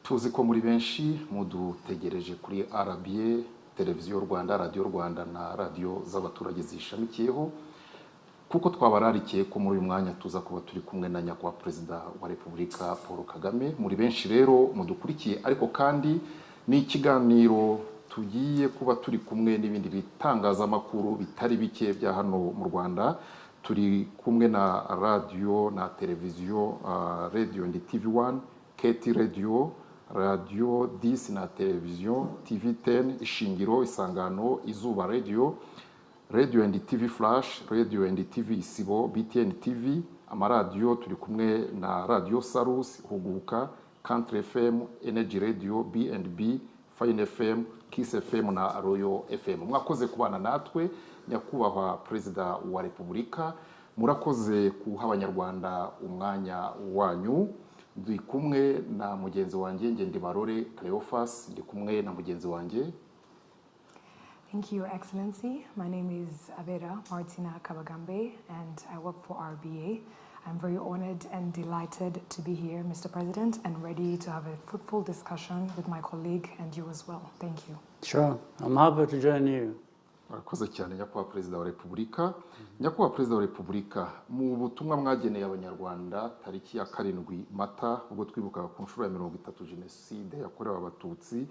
tuzi ko muri benshi mudutegereje kuri RBA, televiziyo Rwanda, radio Rwanda na radio z'abaturage zishamikiyeho, kuko twabararikiye ko muri uyu mwanya tuza kuba turi kumwe na nyakubahwa Perezida wa Repubulika Paul Kagame. Muri benshi rero mudukurikiye, ariko kandi ni ikiganiro tugiye kuba turi kumwe n'ibindi bitangazamakuru bitari bike bya hano mu Rwanda. Turi kumwe na radio na televiziyo Radio and TV1, KT Radio, Radio 10 na televiziyo TV10, Ishingiro, Isangano, Izuba Radio, Radio and TV Flash, Radio and TV Isibo, BTN TV, amaradiyo turi kumwe na Radio Salus, Huguka, Country FM, Energy Radio, B&B, Fine FM, Kiss FM na Royal FM. Mwakoze kubana natwe, nyakubahwa Perezida wa Repubulika, murakoze kuha Abanyarwanda umwanya wanyu. Ndi kumwe na mugenzi wanjye Ngendibarore Cleophas, ndi kumwe na mugenzi wanjye. Thank you, Your Excellency. My name is Abera Martina Kabagambe, and I work for RBA. I'm very honored and delighted to be here, Mr. President, and ready to have a fruitful discussion with my colleague and you as well. Thank you. Sure, I'm happy to join you. Murakoze cyane nyakubahwa Perezida wa Repubulika. Nyakubahwa Perezida wa Repubulika, mu butumwa mwageneye Abanyarwanda tariki ya 7 Mata ubwo twibuka ku nshuro ya 30 Jenoside yakorewe Abatutsi,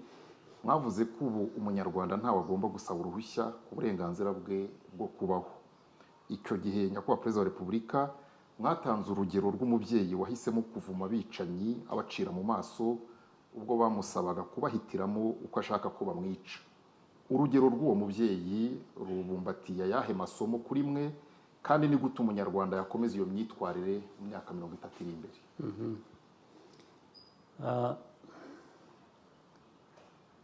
mwavuze ko ubu umunyarwanda ntawe agomba gusaba uruhushya ku burenganzira bwe bwo kubaho. Icyo gihe nyakubahwa Perezida wa Repubulika mwatanze urugero rw'umubyeyi wahisemo kuvuma abicanyi abacira mu maso ubwo bamusabaga kubahitiramo uko ashaka ko bamwica. Urugero rw'uwo mubyeyi rubumbatiye ayahe masomo kuri mwe, kandi ni gute umunyarwanda yakomeza iyo myitwarire mu myaka 30 iri imbere?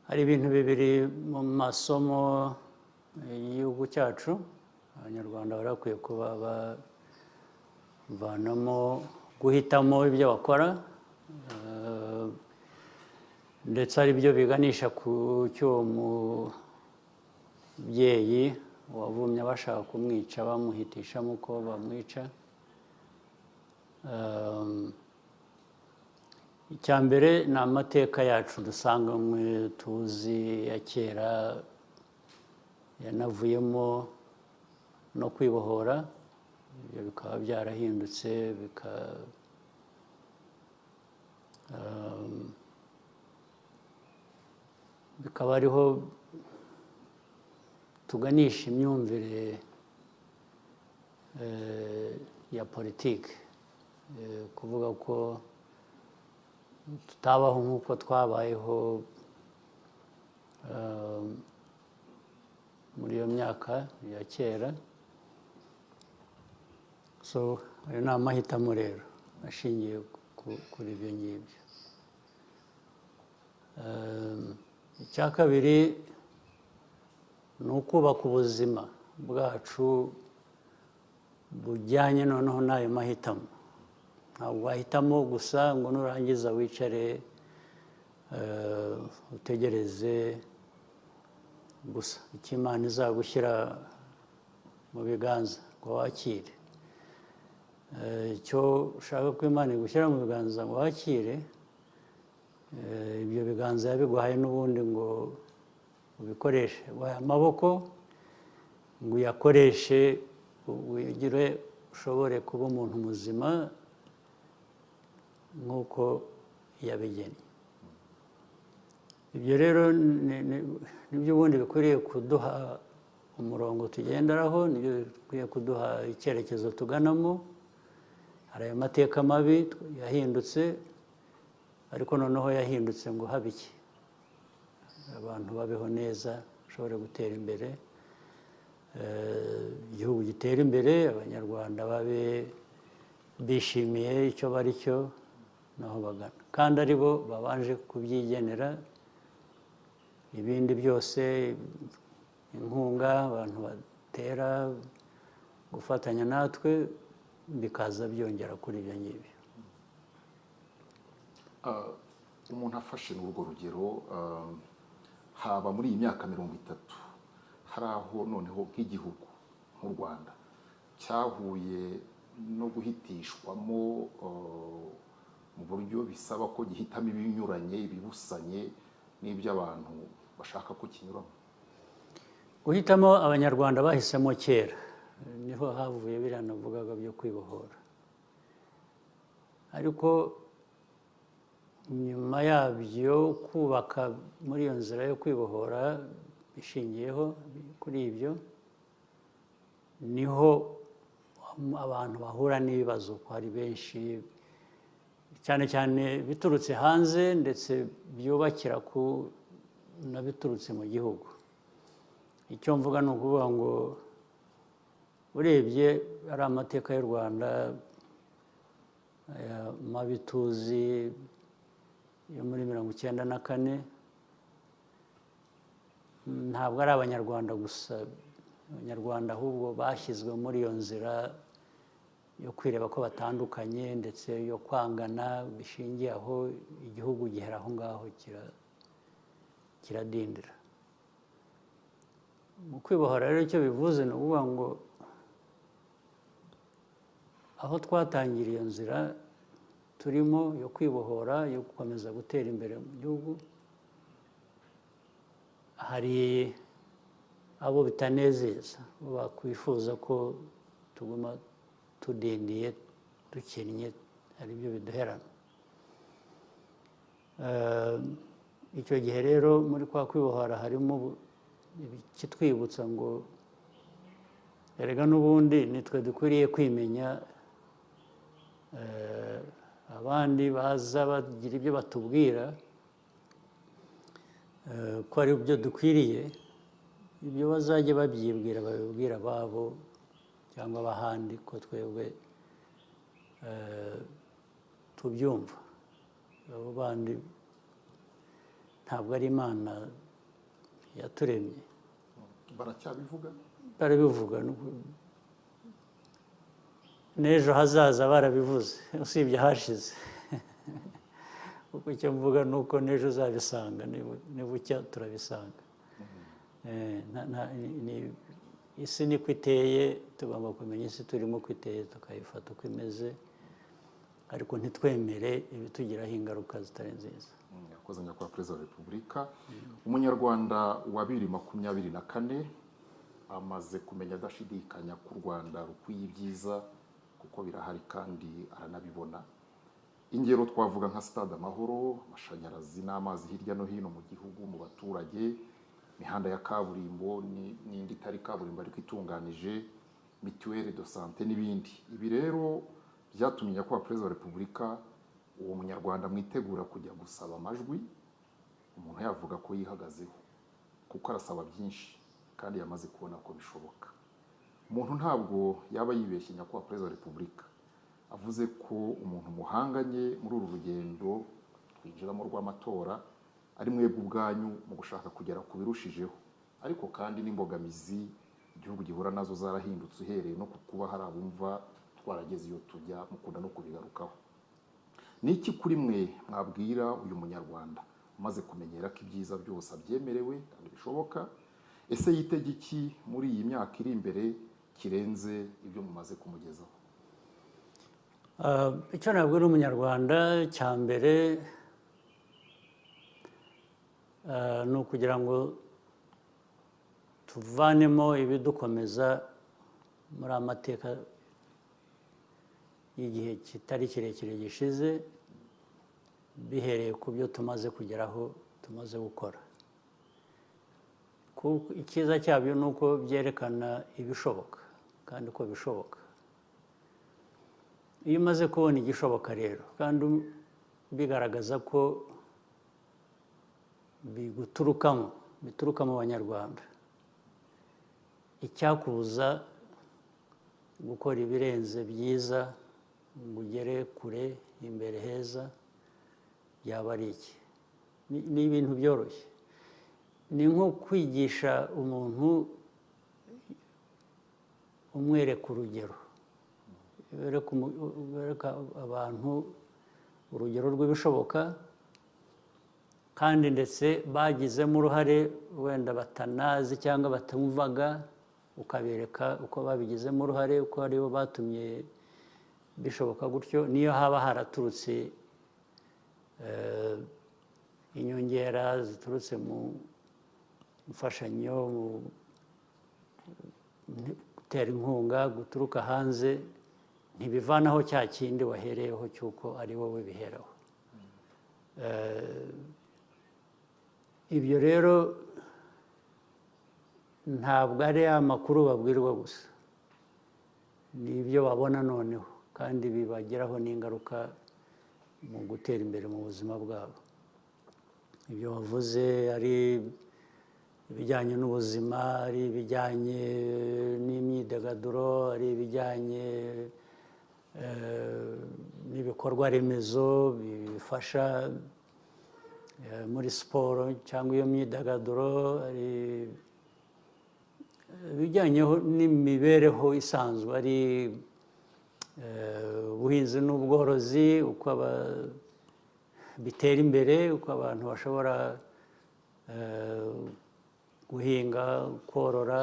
Hari ibintu bibiri mu masomo y'igihugu cyacu Abanyarwanda barakwiye kuba bavanamo guhitamo ibyo bakora, ndetse ari byo biganisha ku cyo umubyeyi wavumye bashaka kumwica bamuhitishamo uko bamwica. Icya mbere ni amateka yacu dusanganywe tuzi ya kera yanavuyemo no kwibohora, ibyo bikaba byarahindutse bikaba ariho tuganisha imyumvire ya politiki, kuvuga ko tutabaho nk'uko twabayeho muri iyo myaka ya kera. So ayo ni amahitamo rero ashingiye kuri ibyo ngibyo. Icya kabiri ni ukubaka ubuzima bwacu bujyanye noneho n'ayo mahitamo. Ntabwo wahitamo gusa ngo nurangiza wicare utegereze gusa icyo Imana izagushyira mu biganza ngo wakire. Icyo ushaka ko Imana igushyira mu biganza ngo wakire, ibyo biganza yabiguhaye n'ubundi ngo ubikoreshe. Amaboko ngo uyakoreshe ugire ushobore kuba umuntu muzima nk'uko yabigennye. Ibyo rero nibyo ubundi bikwiriye kuduha umurongo tugenderaho, nibyo bikwiye kuduha icyerekezo tuganamo. Hari ayo mateka mabi yahindutse, ariko noneho yahindutse ngo habe iki, abantu babeho neza, bashobore gutera imbere, igihugu gitera imbere, Abanyarwanda babe bishimiye icyo bari cyo naho bagana, kandi ari bo babanje kubyigenera. Ibindi byose, inkunga abantu batera, gufatanya natwe, bikaza byongera kuri ibyo ngibyo. Umuntu afashe n'urwo rugero, haba muri iyi myaka 30 hari aho noneho nk'igihugu nk'u Rwanda cyahuye no guhitishwamo mu buryo bisaba ko gihitamo ibinyuranye ibibusanye n'ibyo abantu bashaka ko kinyuramo? Guhitamo abanyarwanda bahisemo kera niho havuye biriya navugaga byo kwibohora, ariko nyuma yabyo kubaka muri iyo nzira yo kwibohora bishingiyeho kuri ibyo niho abantu bahura n'ibibazo ko hari benshi cyane cyane biturutse hanze ndetse byubakira ku nabiturutse mu gihugu. Icyo mvuga ni ukuvuga ngo urebye ari amateka y'u Rwanda mabi tuzi yo muri 1994 ntabwo ari abanyarwanda gusa, abanyarwanda ahubwo bashyizwe muri iyo nzira yo kwireba ko batandukanye ndetse yo kwangana bishingiye aho igihugu gihera aho ngaho kiradindira. Mu kwibohora rero icyo bivuze ni ukuvuga ngo aho twatangiriye iyo nzira turimo yo kwibohora yo gukomeza gutera imbere mu gihugu, hari abo bitanezeza bakwifuza ko tuguma tudindiye dukennye, ari byo biduherana. Icyo gihe rero muri kwa kwibohora harimo ikitwibutsa ngo erega n'ubundi nitwe dukwiriye kwimenya, abandi baza bagira ibyo batubwira ko ari byo dukwiriye, ibyo bazajya babyibwira babibwira ababo cyangwa abahandi ko twebwe tubyumva. Abo bandi ntabwo ari Imana yaturemye. Baracyabivuga? Barabivuga n'ejo hazaza barabivuze, usibye hashize. Kuko icyo mvuga ni uko n'ejo uzabisanga, nibucya turabisanga. Isi niko iteye, tugomba kumenya isi turimo uko iteye tukayifata uko imeze, ariko ntitwemere ibitugiraho ingaruka zitari nziza. Yakoze nyakubahwa Perezida wa Repubulika. Umunyarwanda wa 2024 amaze kumenya adashidikanya ko u Rwanda rukwiye ibyiza kuko birahari kandi aranabibona. Ingero twavuga nka stade Amahoro, amashanyarazi n'amazi hirya no hino mu gihugu mu baturage, imihanda ya kaburimbo n'indi itari kaburimbo ariko itunganije, mituelle de santé n'ibindi. Ibi rero byatumye nyakubahwa Perezida wa Repubulika uwo munyarwanda mwitegura kujya gusaba amajwi, umuntu yavuga ko yihagazeho kuko arasaba byinshi kandi yamaze kubona ko bishoboka. Umuntu ntabwo yaba yibeshye nyakubahwa Perezida wa Repubulika avuze ko umuntu muhanganye muri uru rugendo twinjiramo rw'amatora ari mwebwe ubwanyu mu gushaka kugera ku birushijeho, ariko kandi n'imbogamizi igihugu gihura nazo zarahindutse uhereye no kuba hari abumva twarageze iyo tujya mukunda no kubigarukaho. Niki kuri mwe mwabwira uyu munyarwanda umaze kumenyera ko ibyiza byose abyemerewe kandi bishoboka? Ese yitege iki muri iyi myaka iri imbere kirenze ibyo mumaze kumugezaho? Icyo nabwira umunyarwanda cya mbere ni ukugira ngo tuvanemo ibidukomeza muri amateka y'igihe kitari kirekire gishize, bihereye ku byo tumaze kugeraho tumaze gukora. Icyiza cyabyo ni uko byerekana ibishoboka kandi ko bishoboka. Iyo umaze kubona igishoboka rero kandi bigaragaza ko bituruka mu Banyarwanda, icyakubuza gukora ibirenze byiza ngo ugere kure imbere heza yaba ari iki? Ni ibintu byoroshye. Ni nko kwigisha umuntu umwereka urugero, wereka abantu urugero rw'ibishoboka kandi ndetse bagizemo uruhare wenda batanazi cyangwa batumvaga, ukabereka uko babigizemo uruhare, uko aribo batumye bishoboka gutyo, niyo haba haraturutse inyongera ziturutse mu mfashanyo, mu gutera inkunga guturuka hanze ntibivanaho cya kindi wahereyeho cy'uko ari wowe biheraho. Ibyo rero ntabwo ari amakuru babwirwa gusa, ni ibyo babona noneho kandi bibagiraho n'ingaruka mu gutera imbere mu buzima bwabo. Ibyo wavuze ari ibijyanye n'ubuzima, ari ibijyanye n'imyidagaduro, ari ibijyanye n'ibikorwa remezo bifasha muri siporo cyangwa iyo myidagaduro, ari ibijyanye n'imibereho isanzwe, ari ubuhinzi n'ubworozi, uko bitera imbere, uko abantu bashobora guhinga, korora,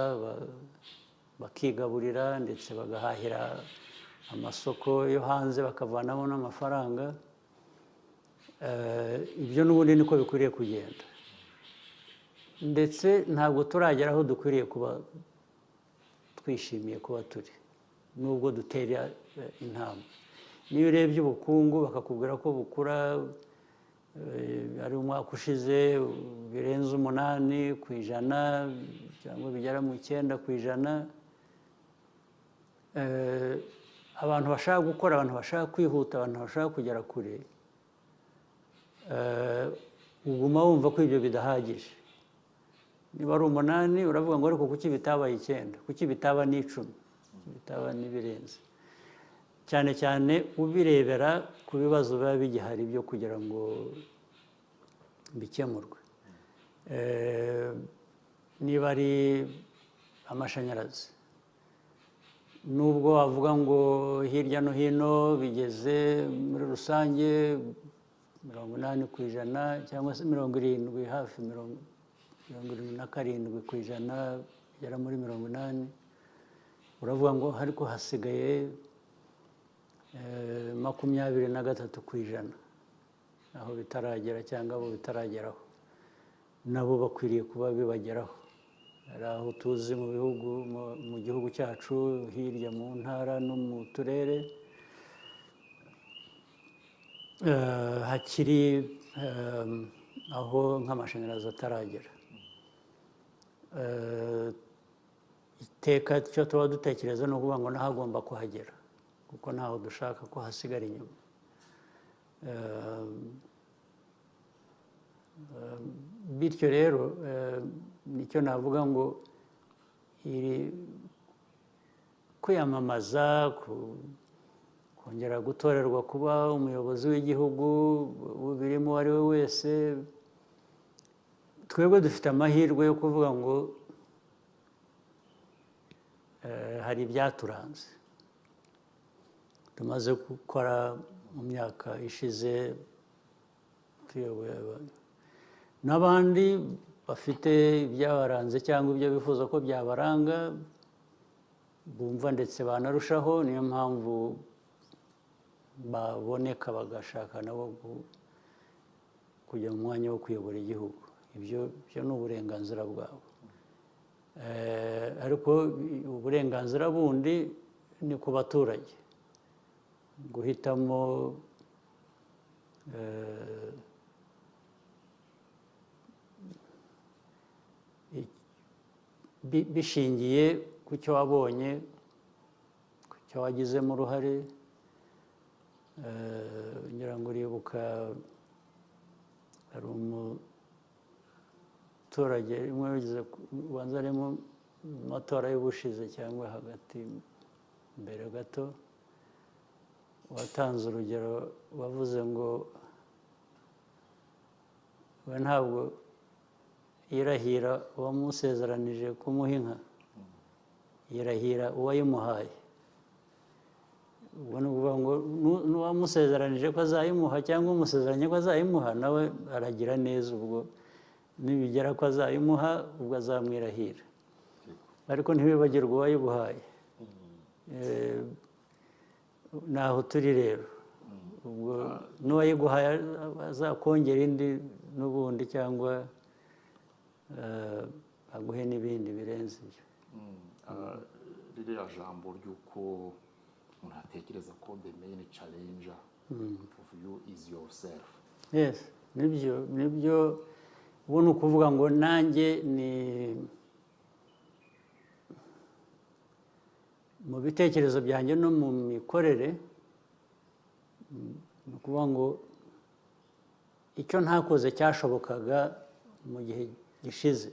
bakigaburira ndetse bagahahira amasoko yo hanze bakavanamo n'amafaranga. Ibyo n'ubundi niko bikwiriye kugenda, ndetse ntabwo turagera aho dukwiriye kuba twishimiye kuba turi, nubwo dutera intambwe. Niyo urebye ubukungu bakakubwira ko bukura, ari umwaka ushize birenze 8% cyangwa bigera mu 9%. Abantu bashaka gukora, abantu bashaka kwihuta, abantu bashaka kugera kure, uguma wumva ko ibyo bidahagije. Niba ari 8 uravuga ngo ariko kuki bitabaye 9, kuki bitaba n'10, bitaba n'ibirenze, cyane cyane ubirebera ku bibazo biba bigihari byo kugira ngo bikemurwe. Niba ari amashanyarazi, nubwo wavuga ngo hirya no hino bigeze muri rusange 80% cyangwa se 70, hafi 77% bigera muri 80%, uravuga ngo ariko hasigaye 23% aho bitaragera cyangwa abo bitarageraho, nabo bakwiriye kuba bibageraho. Hari aho tuzi mu bihugu, mu gihugu cyacu hirya mu ntara no mu turere hakiri aho nk'amashanyarazi ataragera. Iteka cyo tuba dutekereza no kuvuga ngo nahagomba kuhagera, kuko ntaho dushaka ko hasigara inyuma. Bityo rero nicyo navuga ngo kwiyamamaza, kongera gutorerwa kuba umuyobozi w'igihugu ubirimo uwo ari we wese, twebwe dufite amahirwe yo kuvuga ngo hari ibyaturanze tumaze gukora mu myaka ishize tuyoboye abantu, n'abandi bafite ibyabaranze cyangwa ibyo bifuza ko byabaranga bumva ndetse banarushaho. Niyo mpamvu baboneka bagashaka nabo kujya mu mwanya wo kuyobora igihugu. Ibyo ni uburenganzira bwabo, ariko uburenganzira bundi ni ku baturage guhitamo bishingiye ku cyo wabonye, ku cyo wagizemo uruhare. Ngira ngo uribuka hari umuturage umwe wigeze ubanza ari mu matora y'ubushize cyangwa hagati mbere gato, watanze urugero, wavuze ngo we ntabwo yirahira uwamusezeranije kumuha inka, yirahira uwayimuhaye. Ubwo ni ukuvuga ngo n'uwamusezeranije ko azayimuha cyangwa umusezeranye ko azayimuha, nawe aragira neza, ubwo nibigera ko azayimuha ubwo azamwirahira, ariko ntibibagirwe uwayiguhaye. Naho turi rero, ubwo n'uwayiguhaye azakongera indi n'ubundi cyangwa aguhe n'ibindi birenze ibyo. Ririya jambo ry'uko umuntu atekereza ko the main challenger of you is yourself. Yes, nibyo ubu ni ukuvuga ngo nanjye ni mu bitekerezo byanjye no mu mikorere, ni ukuvuga ngo icyo ntakoze cyashobokaga mu gihe gishize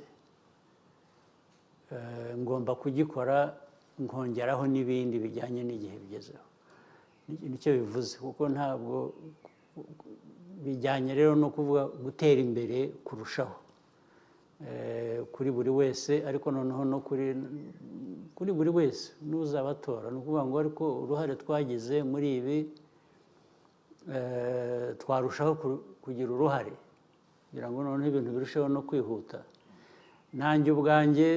ngomba kugikora nkongeraho n'ibindi bijyanye n'igihe bigezeho. Nicyo bivuze, kuko ntabwo bijyanye rero no kuvuga gutera imbere kurushaho kuri buri wese, ariko noneho no kuri buri wese n'uzabatora. Ni ukuvuga ngo ariko uruhare twagize muri ibi twarushaho kugira uruhare kugira ngo noneho ibintu birusheho no kwihuta. Nanjye ubwanjye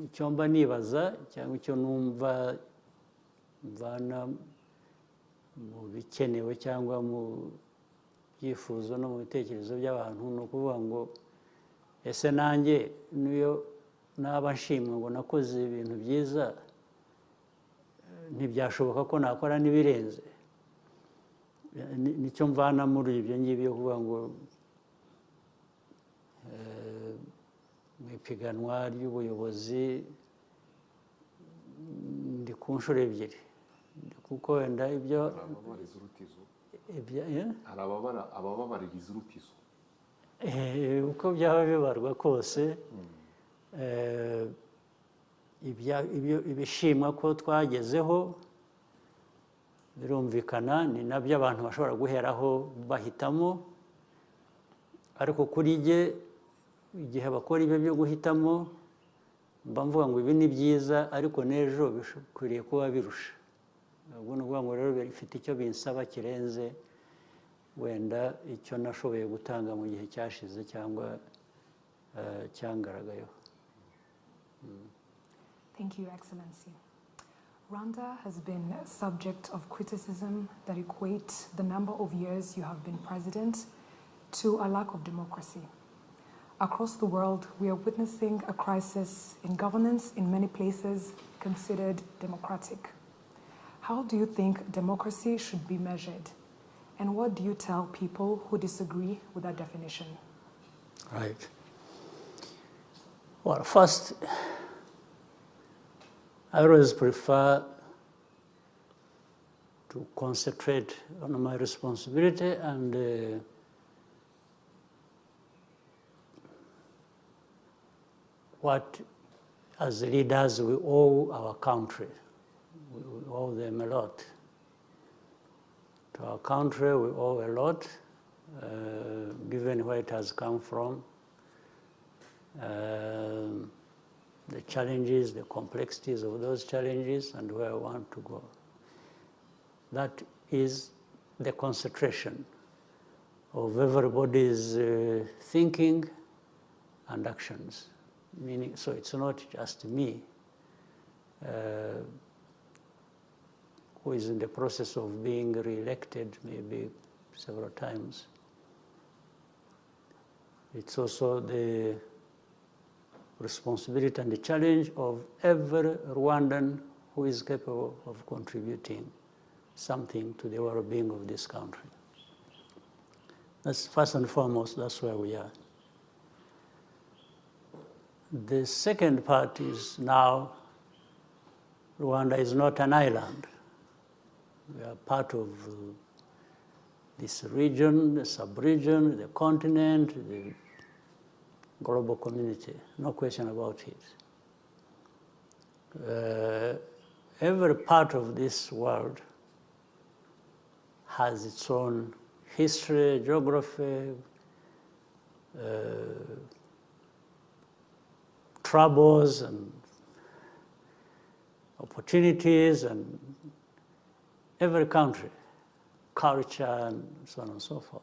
icyo mba nibaza cyangwa icyo numva mvana mu bikenewe cyangwa mu byifuzo no mu bitekerezo by'abantu, ni ukuvuga ngo ese nanjye niyo naba nshimwe ngo nakoze ibintu byiza, ntibyashoboka ko nakora n'ibirenze. Nicyo mvana muri ibyo ngibyo kuvuga ngo mu ipiganwa ry'ubuyobozi ndi ku nshuro ebyiri, kuko wenda ibyo hari abababaririza urutizo uko byaba bibarwa kose. Ibishimwa ko twagezeho birumvikana, ni nabyo abantu bashobora guheraho bahitamo, ariko kuri jye igihe bakora ibyo byo guhitamo mba mvuga ngo ibi ni byiza, ariko n'ejo bikwiriye kuba birusha. Ubwo ni ukuvuga ngo rero bifite icyo binsaba kirenze wenda icyo nashoboye gutanga mu gihe cyashize cyangwa cyangaragayeho. Thank you, Excellency. Rwanda has been subject of criticism that equate the number of years you have been president to a lack of democracy. Across the world, we are witnessing a crisis in governance in many places considered democratic. How do you think democracy should be measured? And what do you tell people who disagree with that definition? Right. Well, first, I always prefer to concentrate on my responsibility and what, as leaders, we owe our country. We owe them a lot. To our country, we owe a lot, given where it has come from, the challenges, the complexities of those challenges, and where we want to go. That is the concentration of everybody's thinking and actions. Meaning, so it's not just me who is in the process of being re-elected maybe several times. It's also the responsibility and the challenge of every Rwandan who is capable of contributing something to the well-being of this country. That's first and foremost, that's where we are. The second part is now Rwanda is not an island. We are part of this region, the sub-region, the continent, the global community, no question about it. Every part of this world has its own history, geography, troubles and opportunities, and every country, culture, and so on and so forth.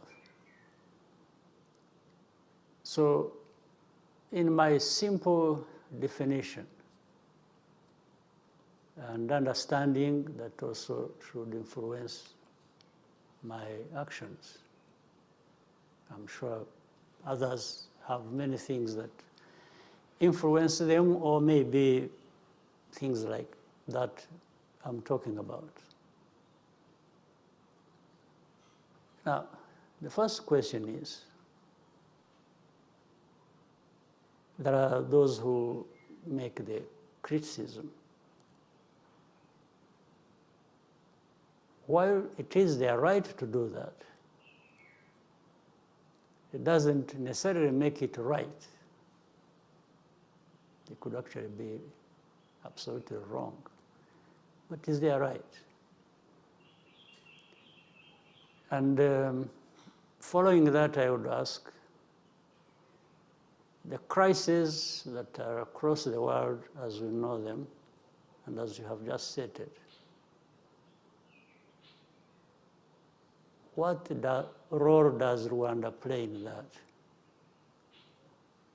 So, in my simple definition, and understanding that also should influence my actions. I'm sure others have many things that influence them, or maybe things like that I'm talking about. Now, the first question is, there are those who make the criticism. While it is their right to do that, it doesn't necessarily make it right. It could actually be absolutely wrong, but it's their right. And following that, I would ask, the crises that are across the world as we know them, and as you have just stated, what role does Rwanda play in that?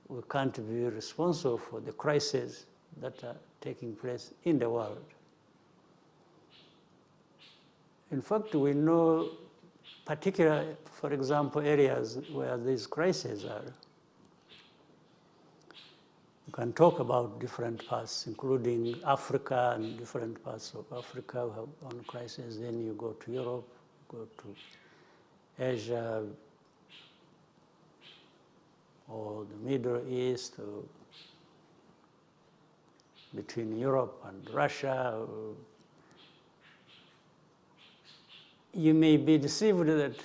We can't be responsible for the crises that are taking place in the world. In fact, we know particular, for example, areas where these crises are. You can talk about different parts, including Africa and different parts of Africa have on crises. Then you go to Europe, go to Asia, or the Middle East, or between Europe and Russia. You may be deceived that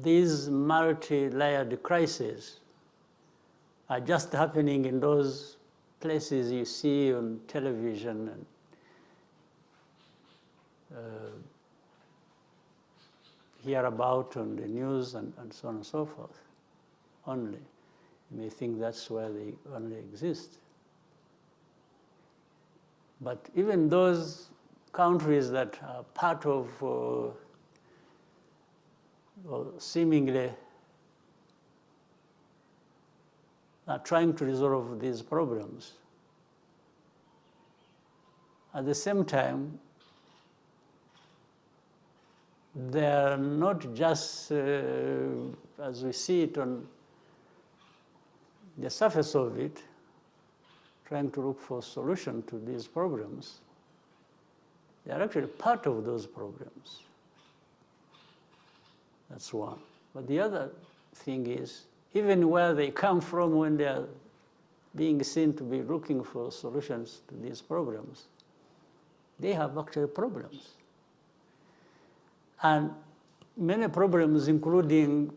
these multi-layered crises are just happening in those places you see on television and hear about on the news and so on and so forth only. You may think that's where they only exist. But even those countries that are part of or seemingly are trying to resolve these problems, at the same time, they are not just, as we see it on the surface of it, trying to look for a solution to these problems. They are actually part of those problems. That's one. But the other thing is, even where they come from when they are being seen to be looking for solutions to these problems, they have actually problems. And many problems, including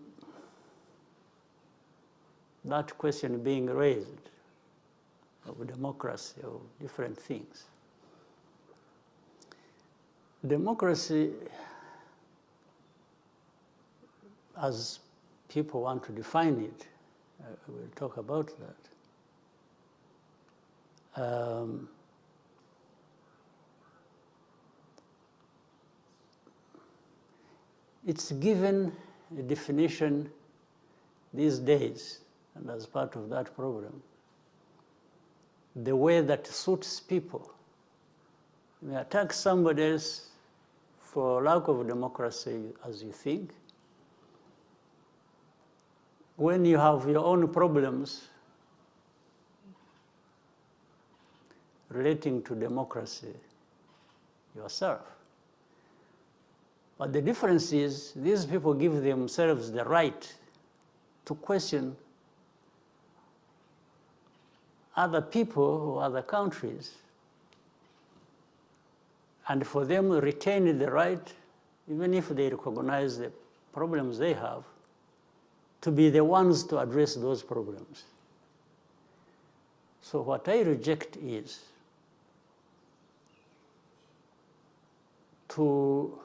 that question being raised of democracy, of different things. Democracy, as people want to define it, we'll talk about that. It's given a definition these days, and as part of that program, the way that suits people. You may attack somebody else for lack of democracy, as you think. When you have your own problems relating to democracy yourself. But the difference is, these people give themselves the right to question other people or other countries, and for them to retain the right, even if they recognize the problems they have, to be the ones to address those problems. So what I reject is to,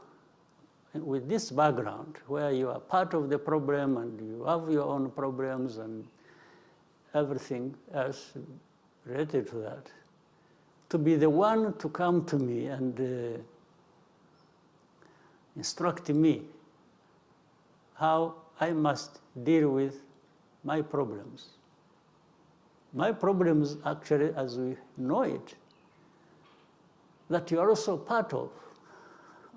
with this background, where you are part of the problem and you have your own problems and everything else related to that, to be the one to come to me and instruct me how I must deal with my problems. My problems, actually, as we know it, that you are also part of,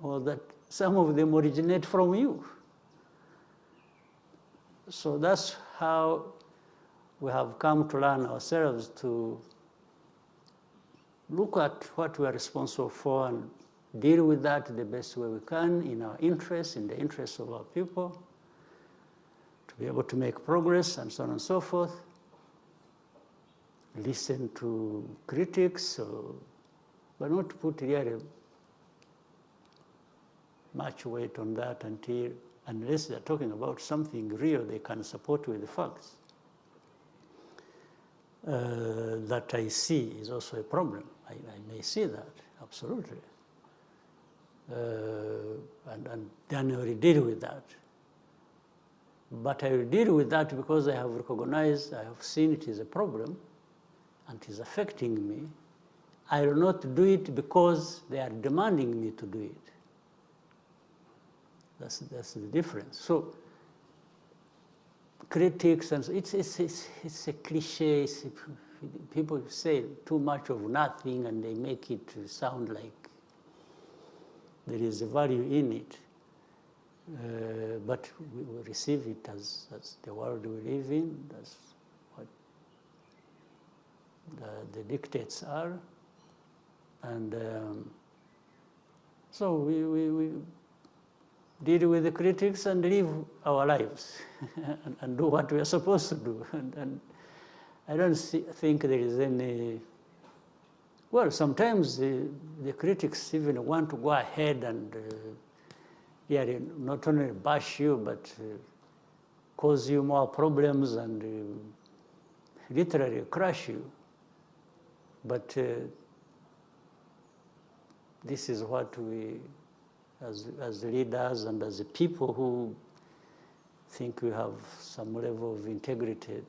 or that some of them originate from you. So that's how we have come to learn ourselves to look at what we are responsible for and deal with that the best way we can in our interest, in the interest of our people, to be able to make progress and so on and so forth. Listen to critics, but not put really much weight on that unless they're talking about something real they can support with the facts. That I see is also a problem. I may see that, absolutely. And then I will deal with that. But I will deal with that because I have recognized, I have seen it is a problem and it is affecting me. I will not do it because they are demanding me to do it. That's the difference. So critics, and it's a cliche. People say too much of nothing and they make it sound like there is a value in it. But we receive it as the world we live in. That's what the dictates are. And so we deal with the critics and live our lives and do what we are supposed to do. And I don't think there is any, well, sometimes the critics even want to go ahead and not only bash you, but cause you more problems and literally crush you. But this is what we, as leaders and as a people who think we have some level of integrity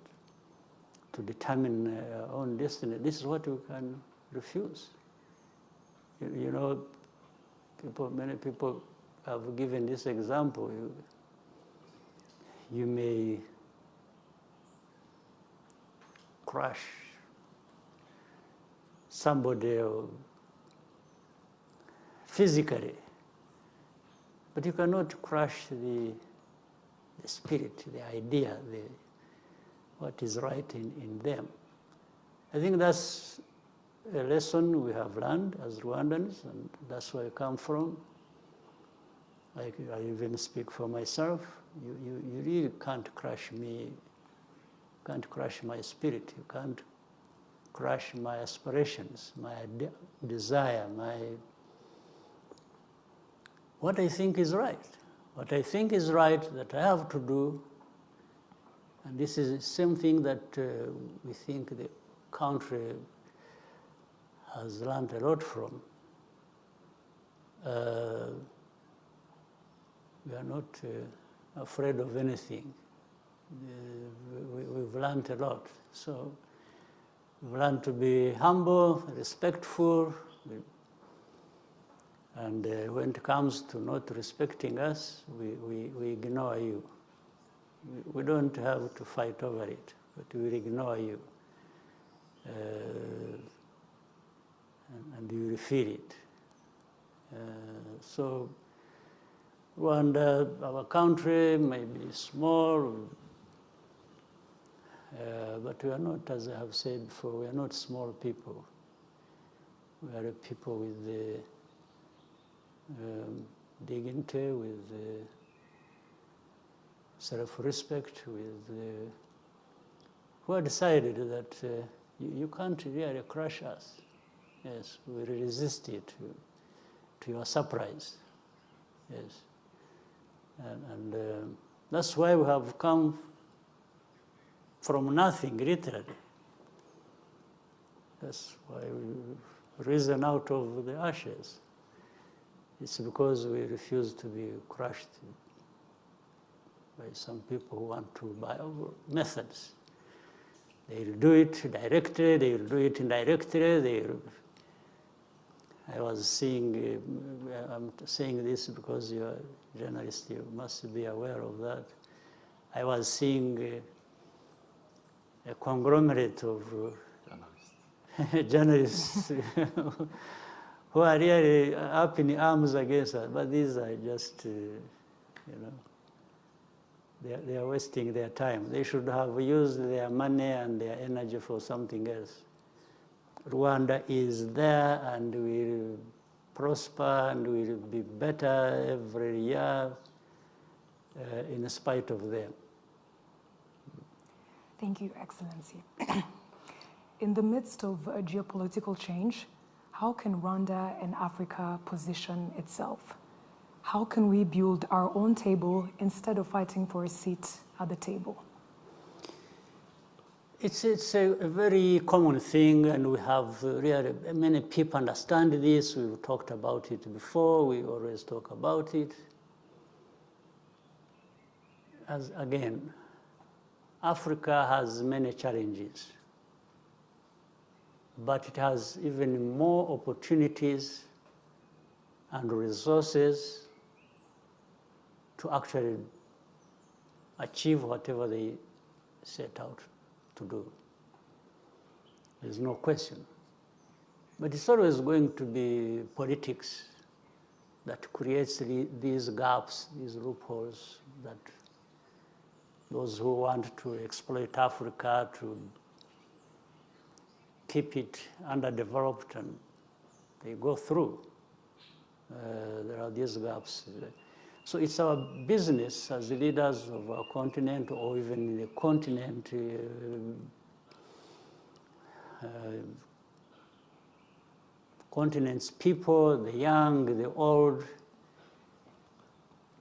to determine our own destiny, this is what we can refuse. You know, many people have given this example. You may crush somebody physically, but you cannot crush the spirit, the idea, what is right in them. I think that's a lesson we have learned as Rwandans, and that's where I come from. I even speak for myself. You really can't crush me, can't crush my spirit, you can't crush my aspirations, my desire, what I think is right. What I think is right that I have to do, and this is the same thing that we think the country has learned a lot from. We are not afraid of anything. We've learned a lot. So we've learned to be humble, respectful, and when it comes to not respecting us, we ignore you. We don't have to fight over it, but we will ignore you. And you will feel it. So Rwanda, our country may be small, but we are not, as I have said before, we are not small people. We are a people with dignity, with self-respect, who have decided that you can't really crush us. Yes, we will resist it to your surprise. Yes. And that's why we have come from nothing, literally. That's why we've risen out of the ashes. It's because we refuse to be crushed by some people who want to buy our methods. They will do it directly, they will do it indirectly. I'm saying this because you are a journalist, you must be aware of that. I was seeing a conglomerate of journalists who are really up in arms against us, but these are just, they are wasting their time. They should have used their money and their energy for something else. Rwanda is there and will prosper and will be better every year in spite of them. Thank you, Excellency. In the midst of a geopolitical change, how can Rwanda and Africa position itself? How can we build our own table instead of fighting for a seat at the table? It's a very common thing, and we have really many people understand this. We've talked about it before. We always talk about it. As again, Africa has many challenges, but it has even more opportunities and resources to actually achieve whatever they set out to do. There's no question. But it's always going to be politics that creates these gaps, these loopholes, that those who want to exploit Africa, to keep it underdeveloped, and they go through. There are these gaps. So it's our business as the leaders of our continent, or even in the continent, continent's people, the young, the old,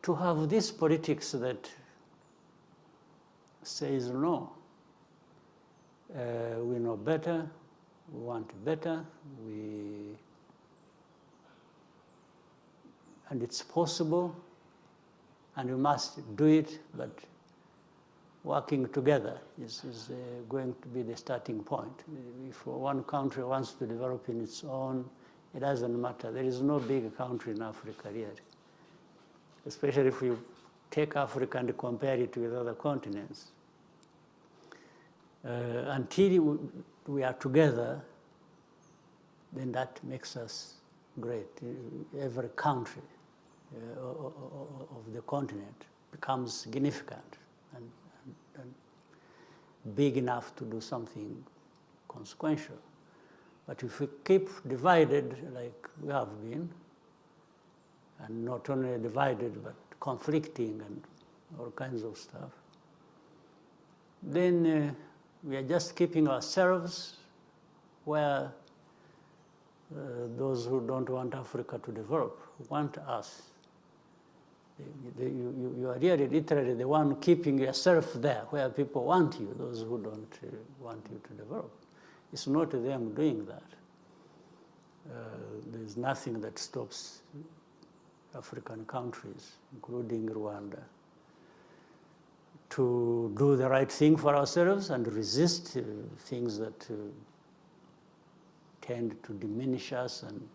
to have this politics that says no. We know better, we want better, and it's possible, and we must do it, but working together is going to be the starting point. If one country wants to develop in its own, it doesn't matter. There is no big country in Africa yet, especially if you take Africa and compare it with other continents. Until we are together, then that makes us great. Every country of the continent becomes significant and big enough to do something consequential. But if we keep divided like we have been, and not only divided but conflicting and all kinds of stuff, then we are just keeping ourselves where those who don't want Africa to develop want us. You are really literally the one keeping yourself there where people want you, those who don't want you to develop. It's not them doing that. There's nothing that stops African countries, including Rwanda, to do the right thing for ourselves and resist things that tend to diminish us and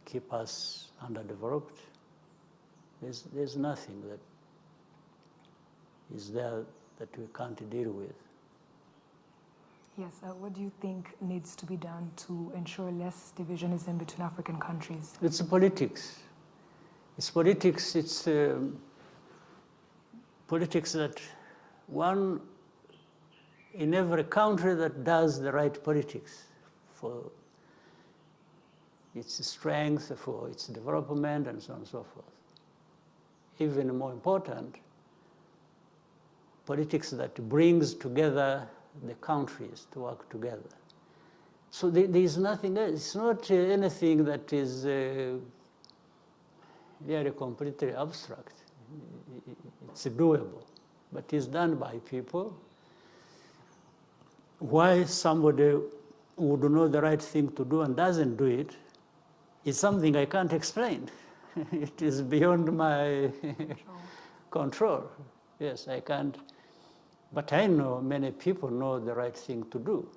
keep us underdeveloped. There's nothing that is there that we can't deal with. Yes, what do you think needs to be done to ensure less divisionism between African countries? It's politics. It's politics. It's politics that one in every country that does the right politics for its strength, for its development, and so on and so forth. Even more important, politics that brings together the countries to work together. So there is nothing else. It's not anything that is really completely abstract. It's doable, but it's done by people. Why somebody would know the right thing to do and doesn't do it is something I can't explain. It is beyond my control. Yes, I can't. But I know many people know the right thing to do,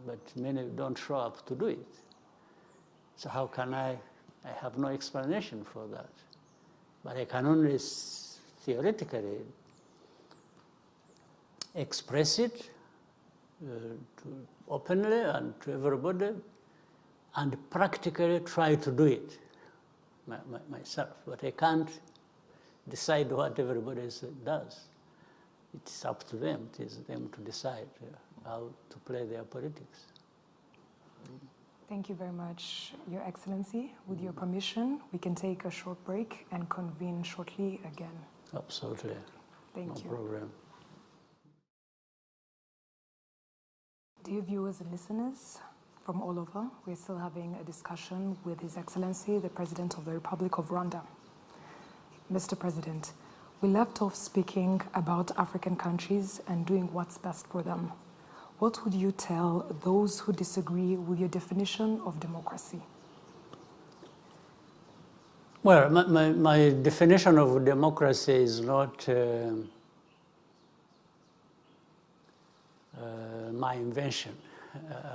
but many don't show up to do it. So how can I have no explanation for that. But I can only theoretically express it to openly and to everybody, and practically try to do it myself. But I can't decide what everybody else does. It's up to them. It is them to decide how to play their politics. Thank you very much, Your Excellency. With your permission, we can take a short break and convene shortly again. Absolutely. Thank you. No problem. Dear viewers and listeners from all over, we're still having a discussion with His Excellency, the President of the Republic of Rwanda. Mr. President, we left off speaking about African countries and doing what's best for them. What would you tell those who disagree with your definition of democracy? Well, my definition of democracy is not my invention.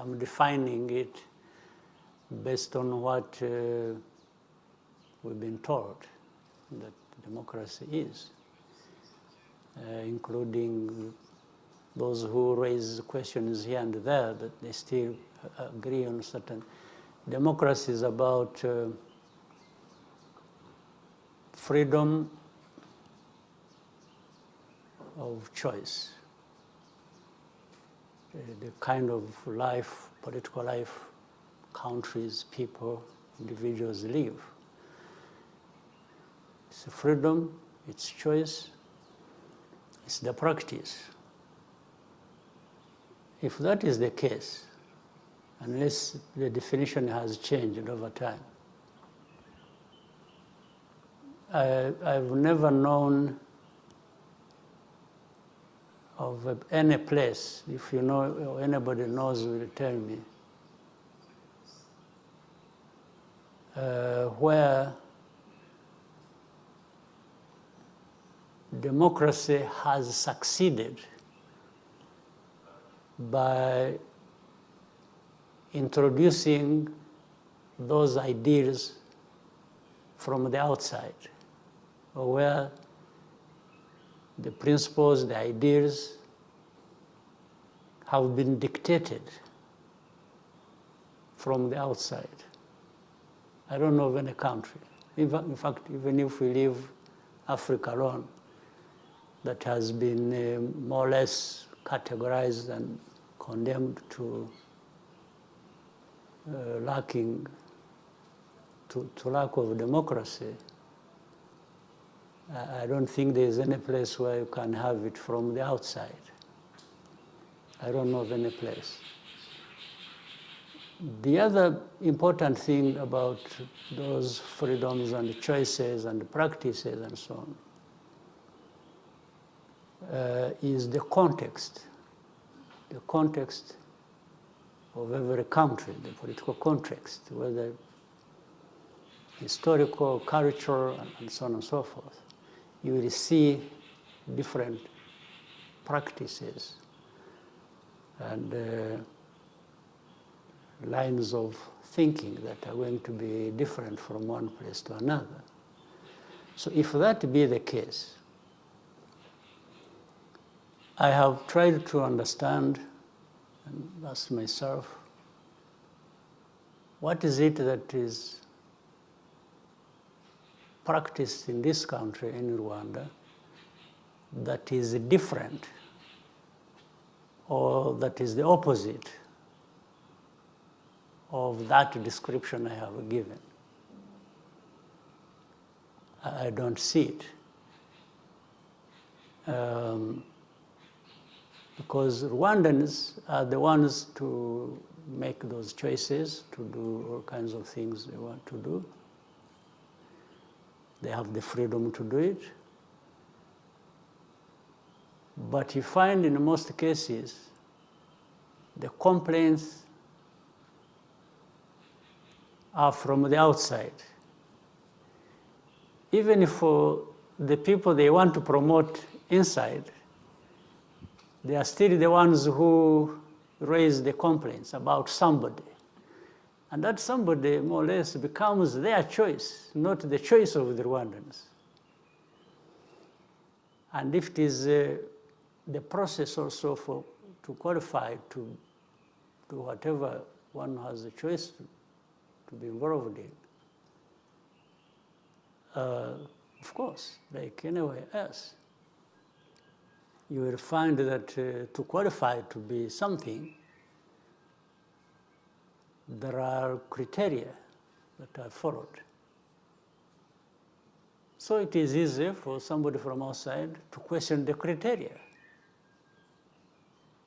I'm defining it based on what we've been told that democracy is, including those who raise questions here and there, that they still agree on certain. Democracy is about freedom of choice, the kind of life, political life, countries, people, individuals live. It's freedom, it's choice, it's the practice. If that is the case, unless the definition has changed over time, I've never known of any place, if you know or anybody knows will tell me, where democracy has succeeded by introducing those ideas from the outside, or where the principles, the ideas have been dictated from the outside. I don't know of any country. In fact, even if we leave Africa alone, that has been more or less categorized and condemned to lack of democracy. I don't think there's any place where you can have it from the outside. I don't know of any place. The other important thing about those freedoms and choices and practices and so on is the context of every country, the political context, whether historical, cultural, and so on and so forth. You will see different practices and lines of thinking that are going to be different from one place to another. So if that be the case, I have tried to understand and ask myself, what is it that is practiced in this country, in Rwanda, that is different or that is the opposite of that description I have given? I don't see it. Because Rwandans are the ones to make those choices, to do all kinds of things they want to do. They have the freedom to do it. But you find in most cases, the complaints are from the outside. Even for the people they want to promote inside, they are still the ones who raise the complaints about somebody. And that somebody, more or less, becomes their choice, not the choice of the Rwandans. And if it is the process also for qualify to do whatever one has a choice to be involved in. Of course, like anywhere else, you will find that to qualify to be something, there are criteria that are followed. So it is easy for somebody from outside to question the criteria.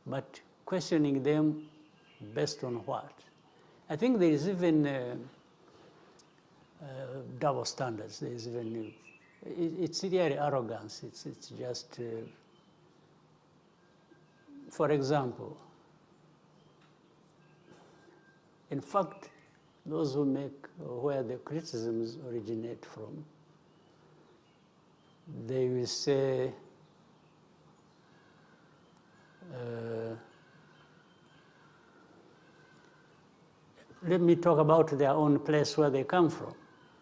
But questioning them based on what? I think there is even double standards. There is even, it's really arrogance. It's just, for example, in fact, those who make, where the criticisms originate from, they will say, let me talk about their own place where they come from,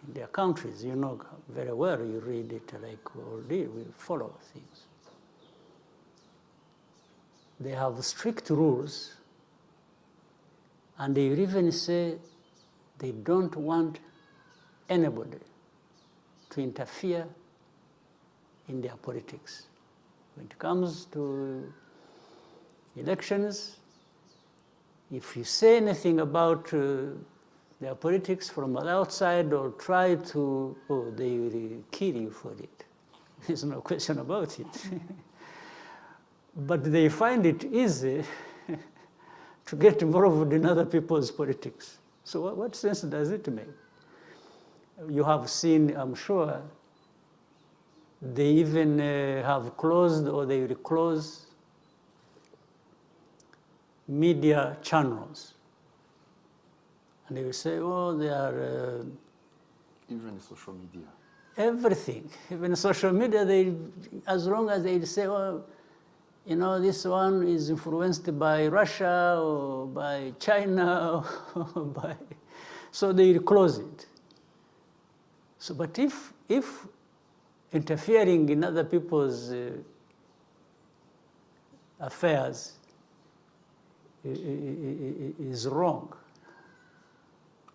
in their countries. You know very well, you read it like already, we follow things. They have strict rules, and they even say they don't want anybody to interfere in their politics. When it comes to elections, if you say anything about their politics from the outside or try to, oh, they will kill you for it. There's no question about it. But they find it easy to get involved in other people's politics. So what sense does it make? You have seen, I'm sure, they even have closed or they will close media channels. And they will say, oh, they are... even social media. Everything. Even social media, they, as long as they say, oh, you know, this one is influenced by Russia or by China or by... So they will close it. So, but if interfering in other people's affairs is wrong,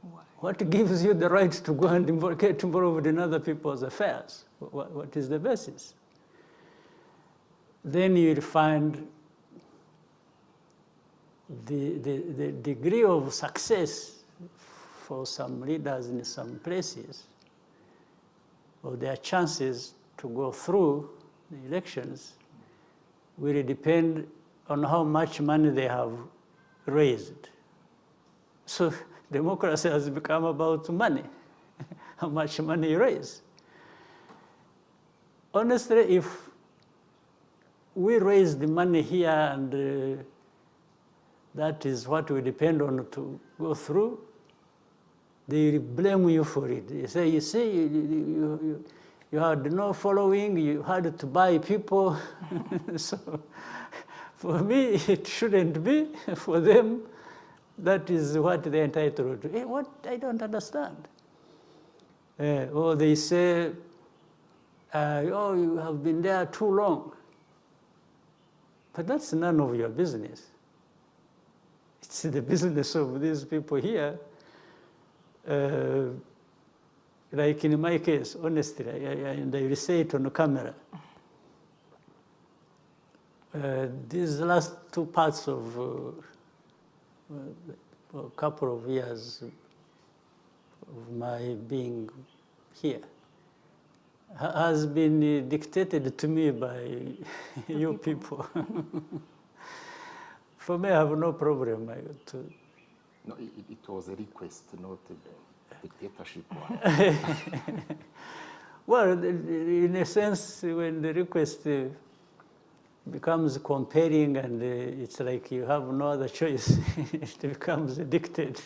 Why? what gives you the right to go and get involved in other people's affairs? What is the basis? Then you'll find the degree of success for some leaders in some places, or their chances to go through the elections, will depend on how much money they have raised. So democracy has become about money, how much money you raise. Honestly, if we raise the money here and that is what we depend on to go through, they blame you for it. They say, you see, you had no following, you had to buy people. So for me, it shouldn't be. For them, that is what they're entitled to. What? I don't understand. Or they say, oh, you have been there too long. But that's none of your business. It's the business of these people here. Like in my case, honestly, and I will say it on the camera. These last two parts of a couple of years of my being here has been dictated to me by you people. For me, I have no problem to... No, it was a request, not a dictatorship. Well, in a sense, when the request becomes compelling and it's like you have no other choice, it becomes a dictate.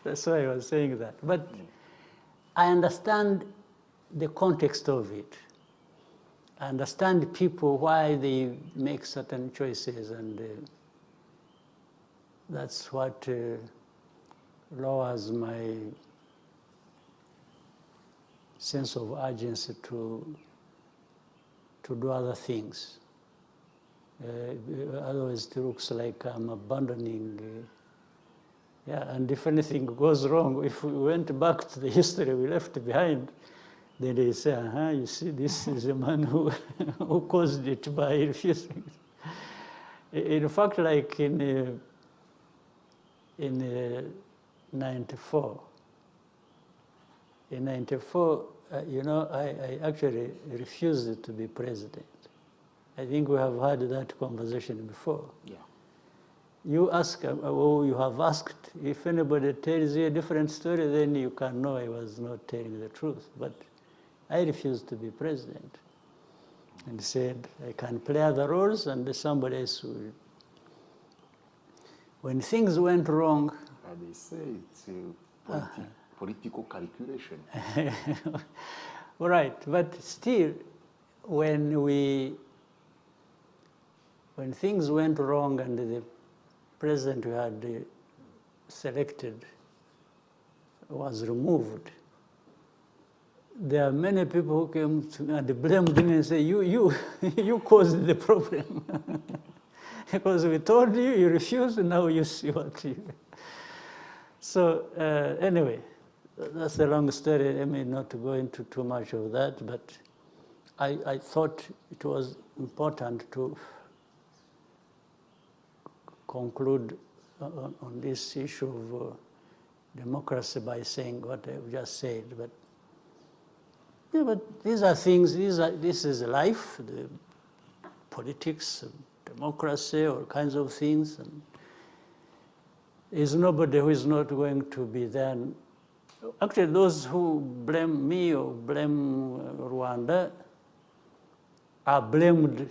That's why I was saying that. But I understand the context of it. I understand people, why they make certain choices, and that's what lowers my sense of urgency to do other things. Otherwise, it looks like I'm abandoning. Yeah, and if anything goes wrong, if we went back to the history we left behind, then they say, you see, this is a man who, who caused it by refusing. In fact, like in 94, you know, I actually refused to be president. I think we have had that conversation before. Yeah. You ask, or you have asked, if anybody tells you a different story, then you can know I was not telling the truth. But I refused to be president and said, I can play other roles and somebody else will. When things went wrong. They say it's political calculation. Right, but still, when things went wrong and the president we had selected was removed, there are many people who came to and blamed me and say, you caused the problem. Because we told you, you refused, and now you see what you... So anyway, that's a long story. I may not go into too much of that, but I thought it was important to conclude on this issue of democracy by saying what I've just said. But yeah, but these are things. This is life, the politics, democracy, all kinds of things. And there's nobody who is not going to be there. Actually, those who blame me or blame Rwanda are blamed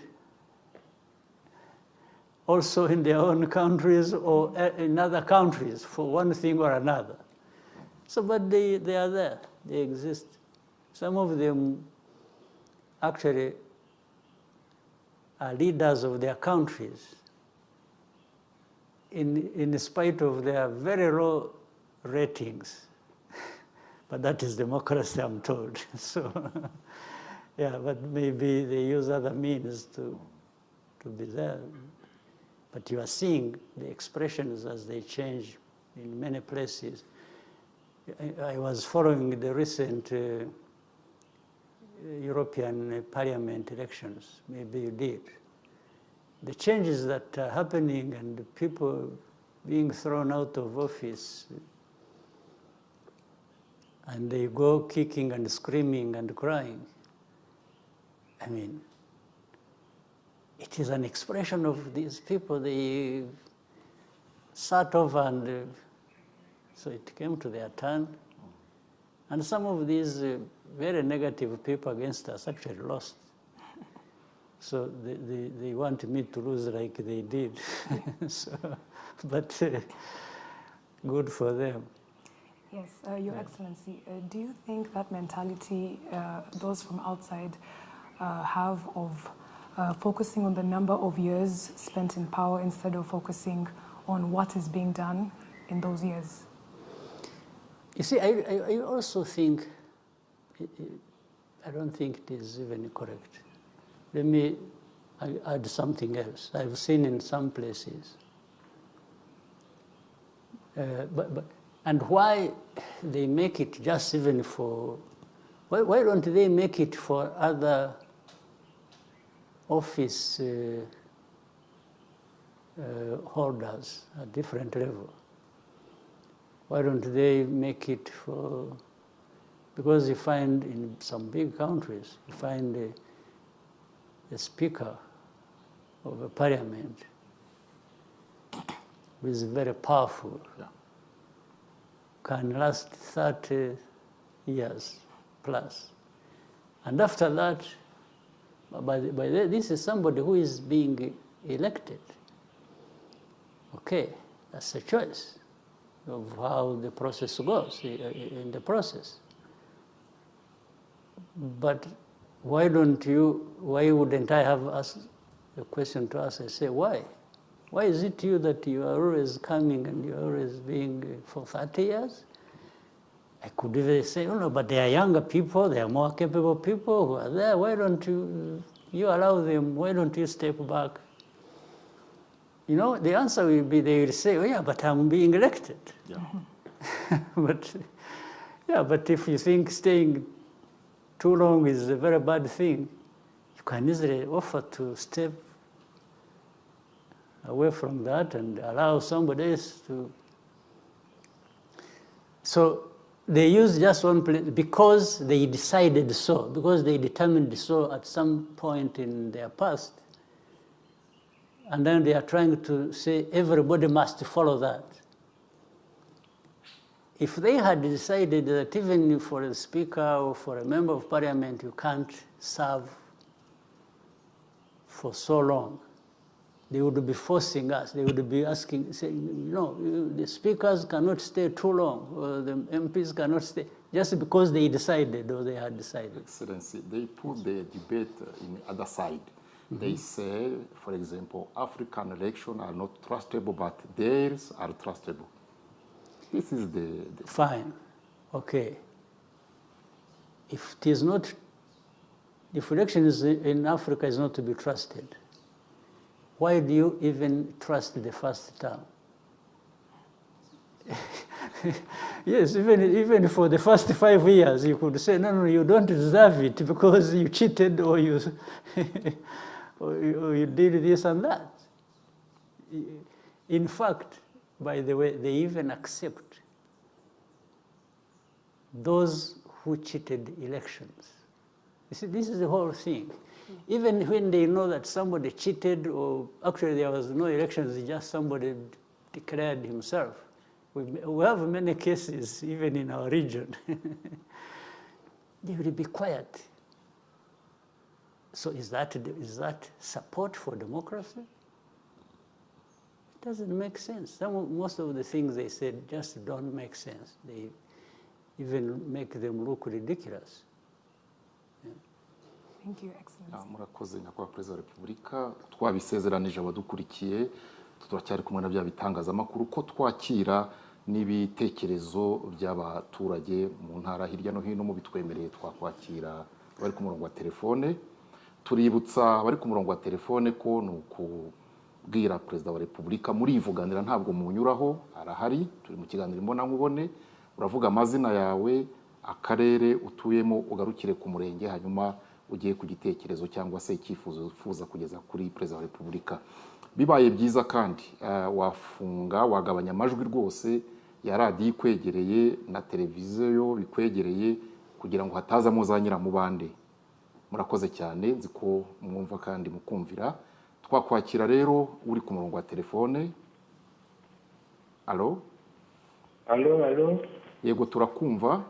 also in their own countries or in other countries for one thing or another. So, but they are there, they exist. Some of them actually are leaders of their countries in spite of their very low ratings. But that is democracy, I'm told. So, yeah, but maybe they use other means to be there. But you are seeing the expressions as they change in many places. I was following the recent European Parliament elections. Maybe you did. The changes that are happening and the people being thrown out of office, and they go kicking and screaming and crying. I mean, it is an expression of these people. They sat over and so it came to their turn. And some of these very negative people against us actually lost. So they want me to lose like they did. So, but good for them. Yes, Your Excellency, do you think that mentality those from outside have of focusing on the number of years spent in power instead of focusing on what is being done in those years? You see, I also think, I don't think it is even correct. Let me add something else. I've seen in some places. And why they make it just even for, why don't they make it for other office holders at different level? Why don't they make it for, because you find in some big countries, you find a speaker of a parliament who is very powerful, can last 30 years plus. And after that, this is somebody who is being elected. Okay, that's a choice of how the process goes in the process. But why wouldn't I have asked a question to ask? I say, why? Why is it you that you are always coming and you are always being for 30 years? I could even say, oh no, but they are younger people, they are more capable people who are there. Why don't you allow them, why don't you step back You know, the answer will be, they will say, oh yeah, but I'm being elected. Yeah. But, yeah, but if you think staying too long is a very bad thing, you can easily offer to step away from that and allow somebody else to. So they use just one place because they decided so, because they determined so at some point in their past. And then they are trying to say everybody must follow that. If they had decided that even for a speaker or for a member of parliament, you can't serve for so long, they would be forcing us. They would be asking, saying, no, the speakers cannot stay too long, or the MPs cannot stay, just because they decided or they had decided. Excellency, they put the debate in the other side. They say, for example, African elections are not trustable, but theirs are trustable. This is the... Fine, okay. If it is not, if elections in Africa is not to be trusted, why do you even trust the first term? Yes, even for the first 5 years, you could say, no, you don't deserve it because you cheated or you, or you did this and that. In fact, by the way, they even accept those who cheated elections. You see, this is the whole thing. Even when they know that somebody cheated, or actually there was no elections, just somebody declared himself. We have many cases, even in our region. They will be quiet. So is that support for democracy? It doesn't make sense. Most of the things they said just don't make sense. They even make them look ridiculous. Thank you, Excellency. Murakoze nyakubahwa Perezida wa Repubulika, twabisezeranije abadukurikiye, turacyari kumwe na bya bitangazamakuru ko twakira n'ibitekerezo by'abaturage mu ntara hirya no hino, mu bitwemereye twakwakira bari ku murongo wa telefone. Tuributsa bari ku murongo wa telefone ko nukubwira Perezida wa Repubulika muri ivuganira ntabwo munyuraho, arahari, turi mu kiganiro mbona nkubone, uravuga amazina yawe, akarere utuyemo, ugarukire ku murenge, hanyuma ugiye ku gitekerezo cyangwa se icyifuzo ufuza kugeza kuri Perezida wa Repubulika. Bibaye byiza kandi wafunga, wagabanya amajwi rwose ya radiyo ikwegereye na televiziyo bikwegereye kugira ngo hatazamo za nyiramubande. Murakoze cyane, nzi ko mwumva kandi mukumvira. Twakwakira rero uri ku murongo wa telefone. Alo? Alo? Yego turakumva.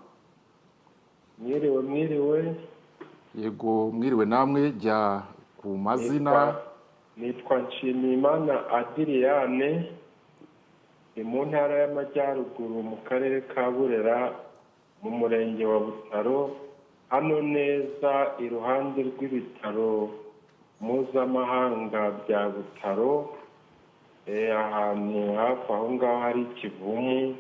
Mwiriwe. Yego mwiriwe namwe, jya ku mazina. Nitwa Nshimiyimana Adriyane, mu ntara y'Amajyaruguru mu karere ka Burera mu murenge wa Butaro, hano neza iruhande rw'ibitaro mpuzamahanga bya Butaro, ahantu hafi aho ngaho hari Kivumu,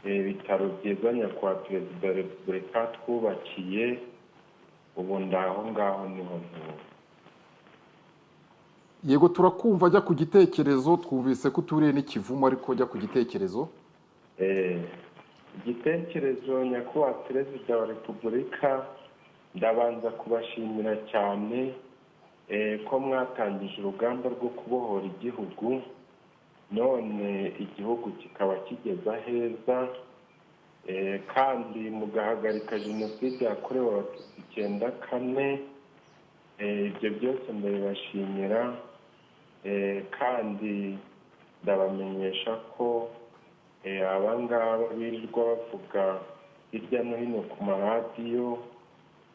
ibitaro byiza nyakubahwa Perezida wa Repubulika twubakiye, ubu ndaho ngaho niho ntuye. Yego turakumva, jya ku gitekerezo, twumvise ko uturiye n'Ikivumu ariko jya ku gitekerezo. Igitekerezo nyakubahwa Perezida wa Repubulika, ndabanza kubashimira cyane ko mwatangije urugamba rwo kubohora igihugu, none igihugu kikaba kigeza heza, kandi mugahagarika jenoside yakorewe Abatutsi 94. Ibyo byose ndabibashimira, kandi ndabamenyesha ko abangaba birirwa bavuga hirya no hino ku maradiyo,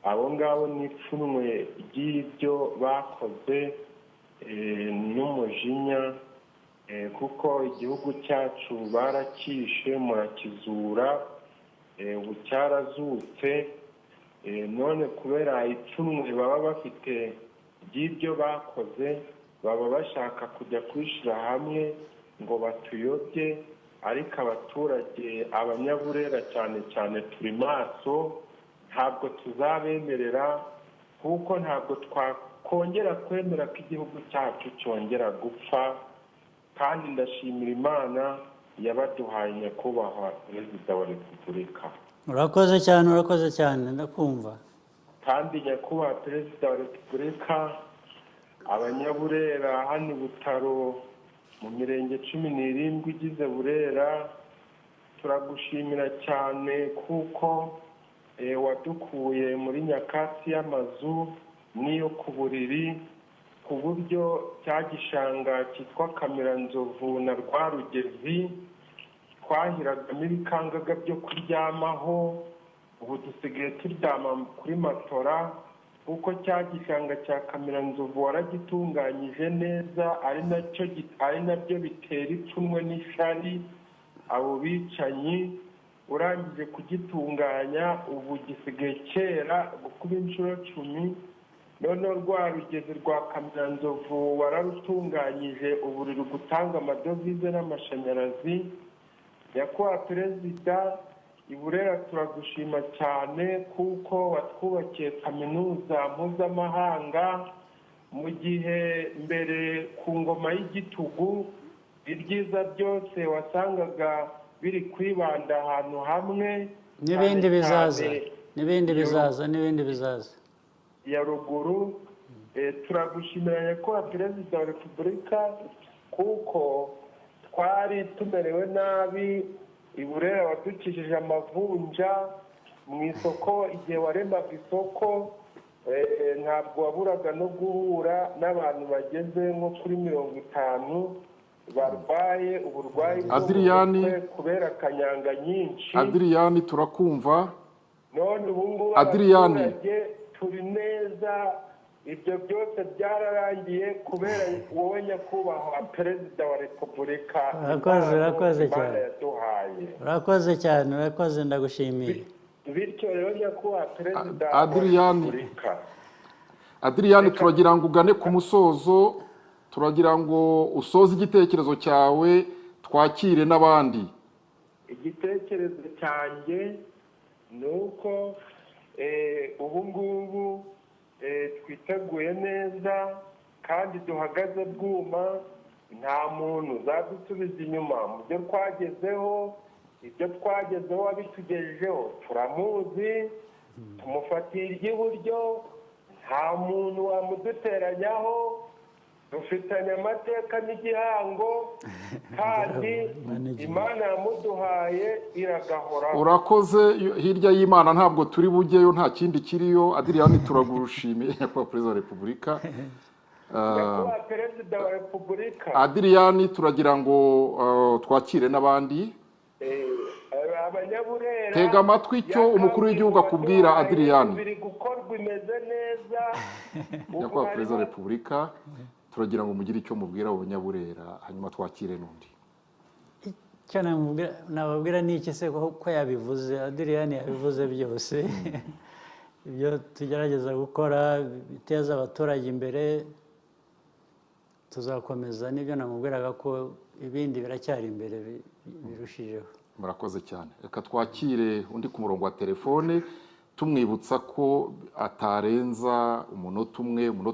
abo ngabo n'ipfunwe ry'ibyo bakoze n'umujinya, kuko igihugu cyacu barakishe murakizura, ubu cyarazutse, none kubera ipfunwe baba bafite ry'ibyo bakoze, baba bashaka kujya kwishyira hamwe ngo batuyobye, ariko abaturage, abanyaburera cyane cyane turi maso, ntabwo tuzabemerera, kuko ntabwo twakongera kwemera ko igihugu cyacu cyongera gupfa, kandi ndashimira Imana yabaduhaye nyakubahwa perezida wa repubulika. urakoze cyane ndakumva. kandi nyakubahwa perezida wa repubulika, abanyaburera hano i Butaro mu mirenge 17 igize Burera turagushimira cyane kuko wadukuye muri nyakatsi y'amazu n'iyo ku buriri, ku buryo cya gishanga cyitwa Kamiranzovu na Rwarugezi twahiragamo ibikangaga byo kuryamaho. Ubu dusigaye turyama kuri matora kuko cya gishanga cya Kamiranzovu waragitunganyije neza, ari nabyo bitera ipfunwe n'ishari abo bicanyi. Urangije kugitunganya ubu gisigaye kera gukuba inshuro 10. none Rwarugezi rwa Kamiranzovu wararutunganyije, ubu ruri gutanga amadovize n'amashanyarazi. Nyakubahwa perezida, i Burera turagushima cyane kuko watwubakiye kaminuza mpuzamahanga, mu gihe mbere ku ngoma y'igitugu ibyiza byose wasangaga biri kwibanda ahantu hamwe, n'ibindi bizaza ya ruguru. Turagushimira nyakubahwa perezida wa repubulika kuko twari tumerewe nabi. i Burera wadukijije amavunja mu isoko, igihe waremaga isoko ntabwo waburaga no guhura n'abantu bageze nko kuri 50 barwaye uburwayi bwo kubera kanyanga nyinshi. Adriyani turakumva. none ubu ngubu abaturage turi neza, ibyo byose byararangiye kubera wowe nyakubahwa perezida wa repubulika. urakoze cyane ndagushimiye. bityo rero nyakubahwa perezida wa repubulika, Adriyani turagira ngo ugane ku musozo, turagira ngo usoze igitekerezo cyawe twakire n'abandi. igitekerezo cyanjye ni uko ubu ngubu twiteguye neza kandi duhagaze bwuma, nta muntu uzadusubiza inyuma mu byo twagezeho. ibyo twagezeho abitugejejeho turamuzi, tumufatiye iry'iburyo, nta muntu wamuduteranyaho, dufitanye amateka n'igihango kandi Imana yamuduhaye iragahoraho. urakoze. Hirya y'Imana ntabwo turi bujyeyo, nta kindi kiriyo. Adriyani turagushimiye nyakubahwa perezida wa repubulika. nyakubahwa perezida wa repubulika, Adriyani turagira ngo twakire n'abandi. abanyaburera tega amatwi icyo umukuru w'igihugu akubwira. Adriyani biri gukorwa imeze neza. nyakubahwa perezida wa repubulika, turagira ngo mugire icyo mubwira abanyaburera, hanyuma twakire n'undi. icyo nababwira ni iki se ko yabivuze? Adriyani yabivuze byose. ibyo tugerageza gukora biteza abaturage imbere tuzakomeza, n'ibyo namubwiraga ko ibindi biracyari imbere birushijeho. murakoze cyane. Reka twakire undi ku murongo wa telefone, tumwibutsa ko atarenza umunota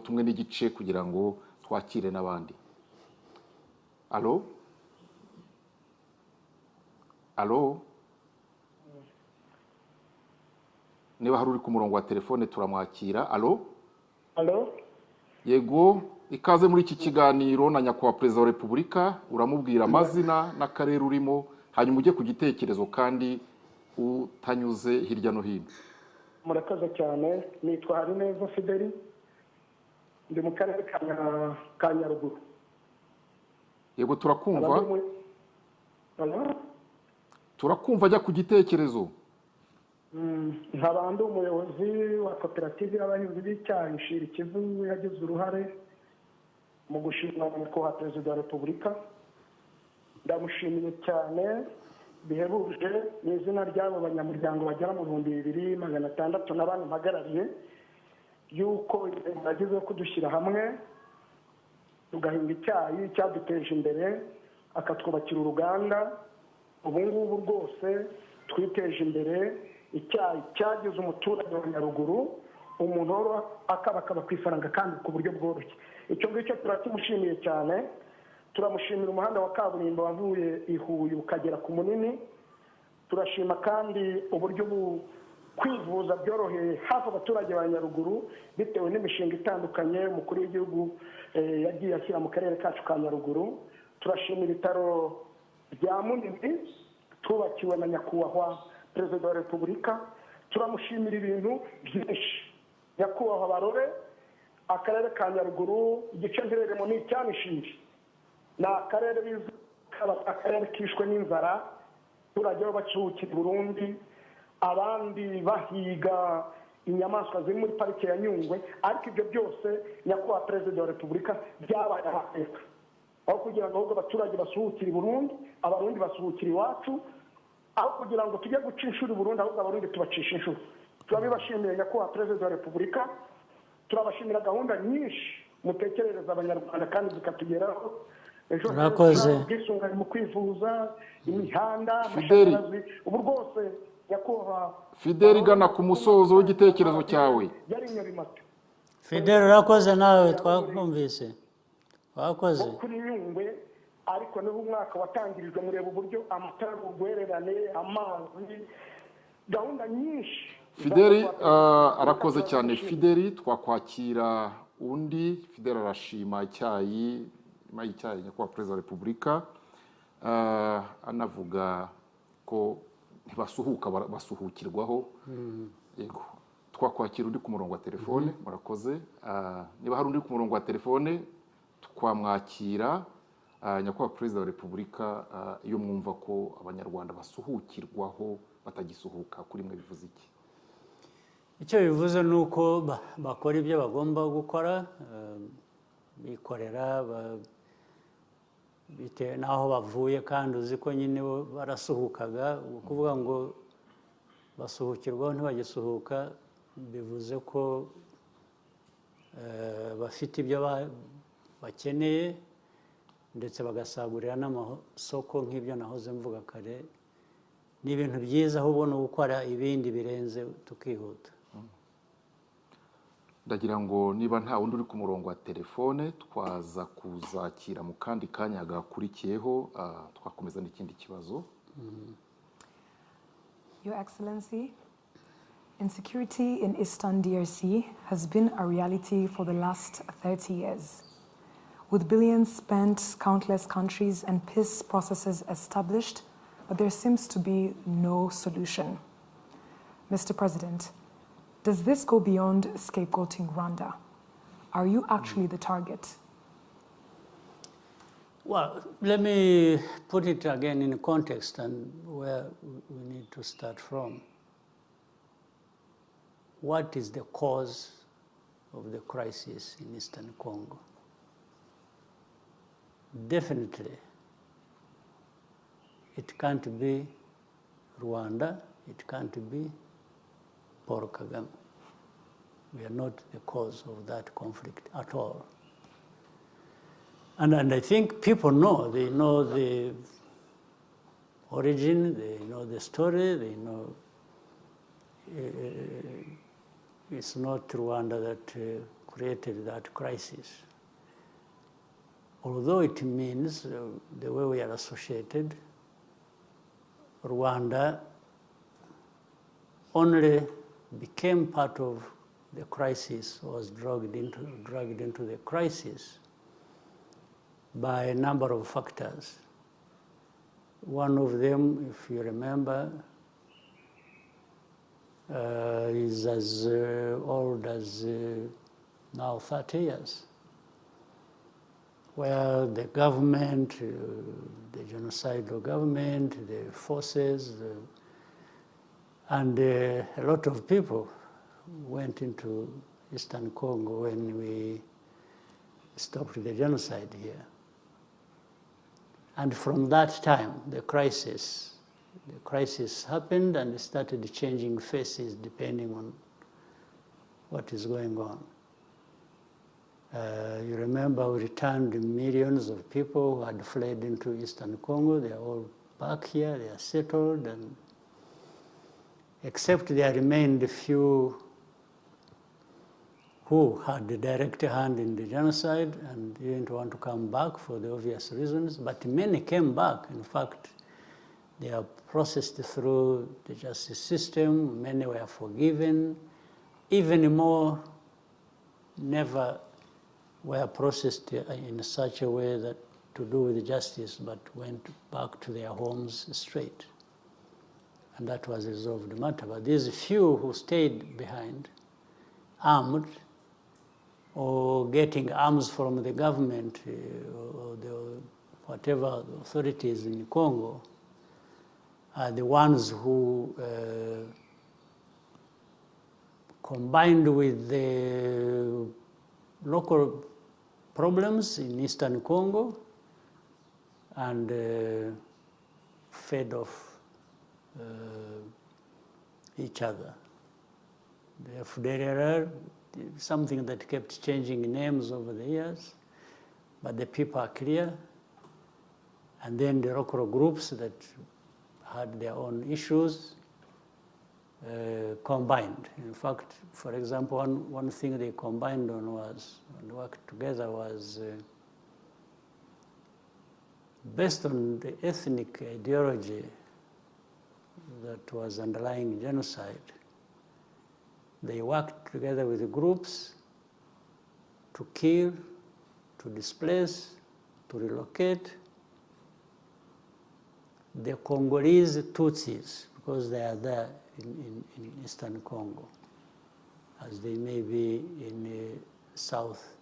umwe n'igice kugira ngo twakire n'abandi. alo niba hari uri ku murongo wa telefone turamwakira. alo yego, ikaze muri iki kiganiro na nyakubahwa perezida wa repubulika. uramubwira amazina n'akarere urimo, hanyuma ujye ku gitekerezo kandi utanyuze hirya no hino. murakoze cyane. nitwa Habineza Fideli, ndi mu karere ka Nyaruguru. yego turakumva. Ajya ku gitekerezo. nkaba ndi umuyobozi wa koperative y'abahinzi b'icyayi Shira Kivu, yagize uruhare mu gushimira nyakubahwa perezida wa repubulika. ndamushimiye cyane bihebuje mu izina ry'abo banyamuryango bagera mu 2600 n'abandi mpagarariye, yuko yagize kudushyira hamwe tugahinga icyayi cyaduteje imbere, akatwubakira uruganda. ubu ngubu rwose twiteje imbere, icyayi cyagize umuturage wa Nyaruguru umuntu akaba ku ifaranga kandi ku buryo bworoshye. icyo ngicyo turakimushimiye cyane. turamushimira umuhanda wa kaburimbo wavuye i Huye ukagera ku Munini. Turashima kandi uburyo kwivuza byoroheye hafi abaturage ba Nyaruguru bitewe n'imishinga itandukanye umukuru w'igihugu yagiye ashyira mu karere kacu ka Nyaruguru. Turashimira ibitaro bya Munini tubakiwe na nyakubahwa perezida wa repubulika. Turamushimira ibintu byinshi. Nyakubahwa Barore, akarere ka Nyaruguru igice ntereremo ni icyamishiri, ni akarere kishwe n'inzara, abaturage bacuhukira Burundi, abandi bahiga inyamaswa ziri muri parike ya Nyungwe. Ariko ibyo byose nyakubahwa perezida wa repubulika byabaye amateka, aho kugira ngo ahubwo abaturage basuhukire Burundi, abarundi basuhukire iwacu, aho kugira ngo tujye guca inshuro Burundi ahubwo abarundi tubacisha inshuro. Turabibashimiye nyakubahwa perezida wa repubulika. Turabashimira gahunda nyinshi mutekerereza abanyarwanda kandi zikatugeraho. Ejo ubwisungane mu kwivuza, imihanda, amashanyarazi, ubu rwose nyakubahwa Fideli, gana ku musozo w'igitekerezo cyawe. Yari Nyarimata. Fideli, urakoze nawe, twakumvise. Wakoze. Kuri Nyungwe, ariko niho umwaka watangirijwe mureba uburyo amatara y'ubwererane, amazi, gahunda nyinshi. Fideli arakoze cyane. Fideli, twakwakira undi. Fideli arashima icyayi nyakubahwa perezida wa repubulika, anavuga ko ntibasuhuka basuhukirwaho. Yego, twakwakira undi ku murongo wa telefone. Murakoze. Niba hari undi ku murongo wa telefone twamwakira. Nyakubahwa perezida wa repubulika, iyo mwumva ko abanyarwanda basuhukirwaho batagisuhuka, kuri mwe bivuze iki? Icyo bivuze ni uko bakora ibyo bagomba gukora, bikorera bitewe n'aho bavuye, kandi uzi ko nyine barasuhukaga. Ukuvuga ngo basuhukirwaho ntibagisuhuka bivuze ko bafite ibyo bakeneye, ndetse bagasagurira n'amasoko nk'ibyo nahoze mvuga kare. Ni ibintu byiza, ahubwo no gukora ibindi birenze tukihuta. Ndagira ngo niba nta wundi uri ku murongo wa telefone twaza kuzakira mu kandi kanya gakurikiyeho, twakomeza n'ikindi kibazo. Your Excellency, insecurity in Eastern DRC has been a reality for the last 30 years. With billions spent, countless countries and peace processes established, but there seems to be no solution. Mr. President, does this go beyond scapegoating Rwanda? Are you actually the target? Well, let me put it again in context and where we need to start from. What is the cause of the crisis in Eastern Congo? Definitely, it can't be Rwanda, it can't be Paul Kagame. We are not the cause of that conflict at all. And I think people know, they know the origin, they know the story, they know it's not Rwanda that created that crisis. Although it means the way we are associated, Rwanda only became part of the crisis, was dragged into the crisis by a number of factors. One of them, if you remember, is as old as now 30 years, where the government, the genocidal government, the forces, and a lot of people went into Eastern Congo when we stopped the genocide here. And from that time, the crisis happened and started changing faces depending on what is going on. You remember we returned millions of people who had fled into Eastern Congo. They are all back here, they are settled, and except there remained a few who had the direct hand in the genocide and didn't want to come back for the obvious reasons, but many came back. In fact, they are processed through the justice system, many were forgiven, even more never were processed in such a way that to do with justice, but went back to their homes straight. And that was resolved the matter. But these few who stayed behind, armed, or getting arms from the government or the whatever authorities in Congo, are the ones who combined with the local problems in eastern Congo and fed off each other. The FDLR, something that kept changing names over the years, but the people are clear. And then the local groups that had their own issues combined. In fact, for example, one thing they combined on was, and worked together was based on the ethnic ideology that was underlying genocide. They worked together with the groups to kill, to displace, to relocate the Congolese Tutsis, because they are there in eastern Congo, as they may be in south,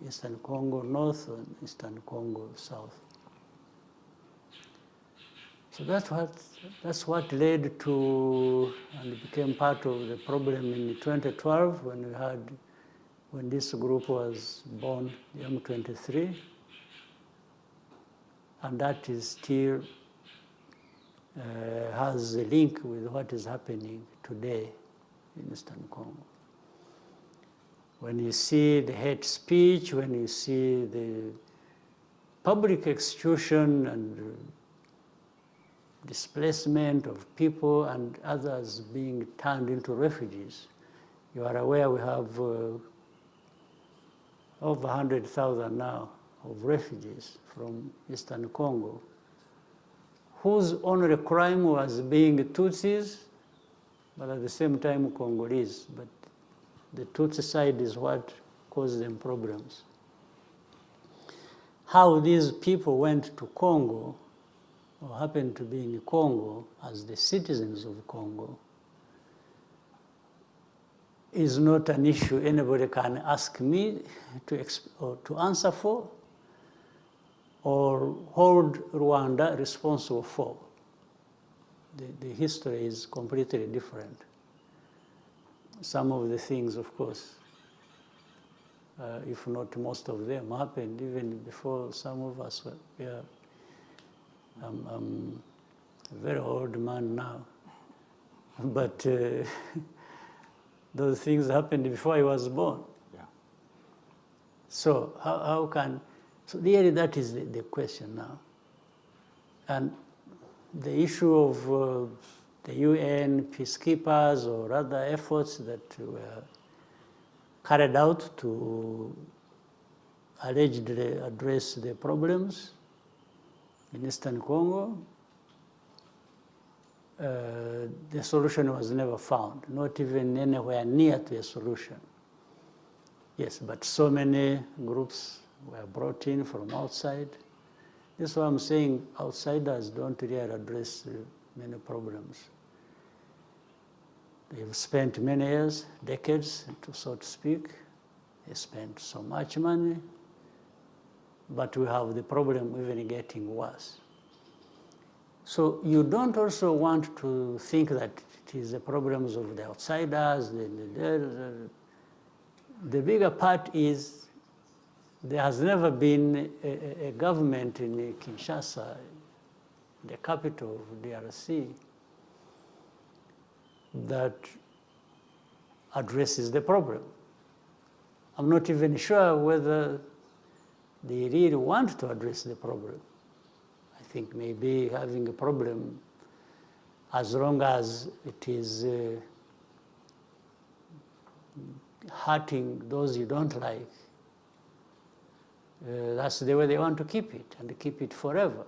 eastern Congo north, or eastern Congo south. So that's what led to, and became part of the problem in 2012 when this group was born, the M23, and that is still has a link with what is happening today in eastern Congo. When you see the hate speech, when you see the public execution and displacement of people and others being turned into refugees, you are aware we have over 100,000 now of refugees from eastern Congo, whose only crime was being Tutsis, but at the same time Congolese. But the Tutsi side is what caused them problems. How these people went to Congo, or happened to be in Congo as the citizens of Congo, is not an issue anybody can ask me to answer for, or hold Rwanda responsible for. The history is completely different. Some of the things, of course, if not most of them, happened even before some of us were here. I'm a very old man now, but those things happened before I was born. Yeah. So how can, so really that is the question now. And the issue of the UN peacekeepers or other efforts that were carried out to allegedly address the problems in eastern Congo, the solution was never found, not even anywhere near to a solution. Yes, but so many groups were brought in from outside. This is why I'm saying outsiders don't really address many problems. They've spent many years, decades, so to speak. They spent so much money, but we have the problem even getting worse. So you don't also want to think that it is the problems of the outsiders. The bigger part is there has never been a government in Kinshasa, the capital of DRC, that addresses the problem. I'm not even sure whether they really want to address the problem. I think maybe having a problem, as long as it is hurting those you don't like, that's the way they want to keep it, and keep it forever.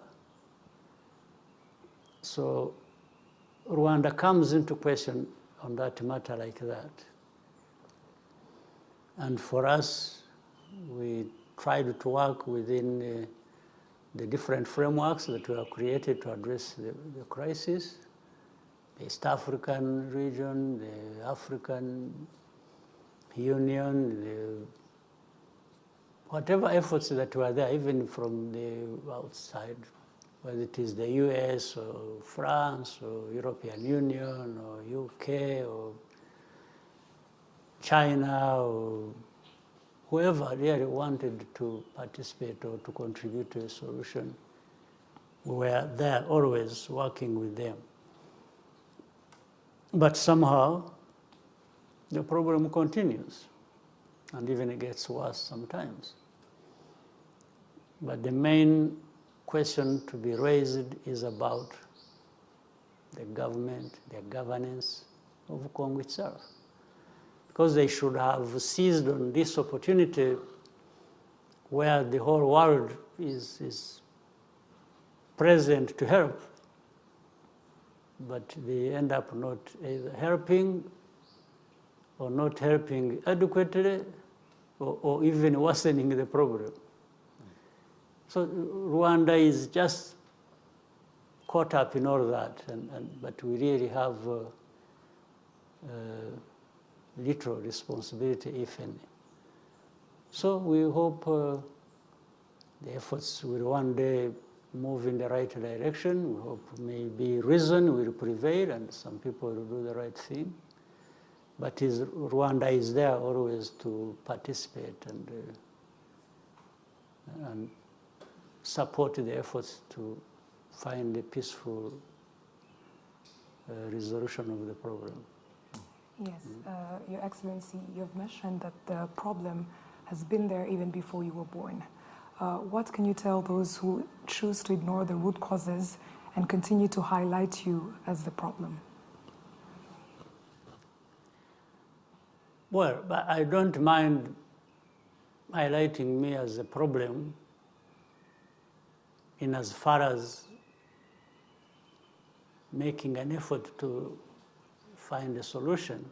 So Rwanda comes into question on that matter like that. And for us, we tried to work within the different frameworks that were created to address the crisis. The East African region, the African Union, whatever efforts that were there, even from the outside, whether it is the US or France or European Union or UK or China or whoever really wanted to participate or to contribute to a solution, we were there always working with them. But somehow, the problem continues, and even it gets worse sometimes. But the main question to be raised is about the government, the governance of Congo itself. Because they should have seized on this opportunity where the whole world is present to help, but they end up not either helping or not helping adequately, or even worsening the problem. So Rwanda is just caught up in all that, but we really have little responsibility, if any. So we hope the efforts will one day move in the right direction. We hope maybe reason will prevail and some people will do the right thing. But Rwanda is there always to participate and support the efforts to find a peaceful resolution of the problem. Yes, Your Excellency, you've mentioned that the problem has been there even before you were born. What can you tell those who choose to ignore the root causes and continue to highlight you as the problem? Well, but I don't mind highlighting me as a problem in as far as making an effort to find a solution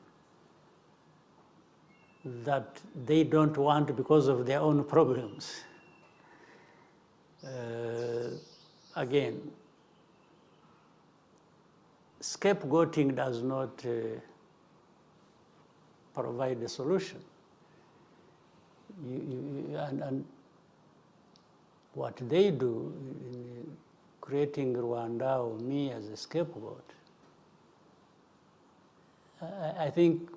that they don't want because of their own problems. Again, scapegoating does not provide a solution. And what they do in creating Rwanda or me as a scapegoat, I think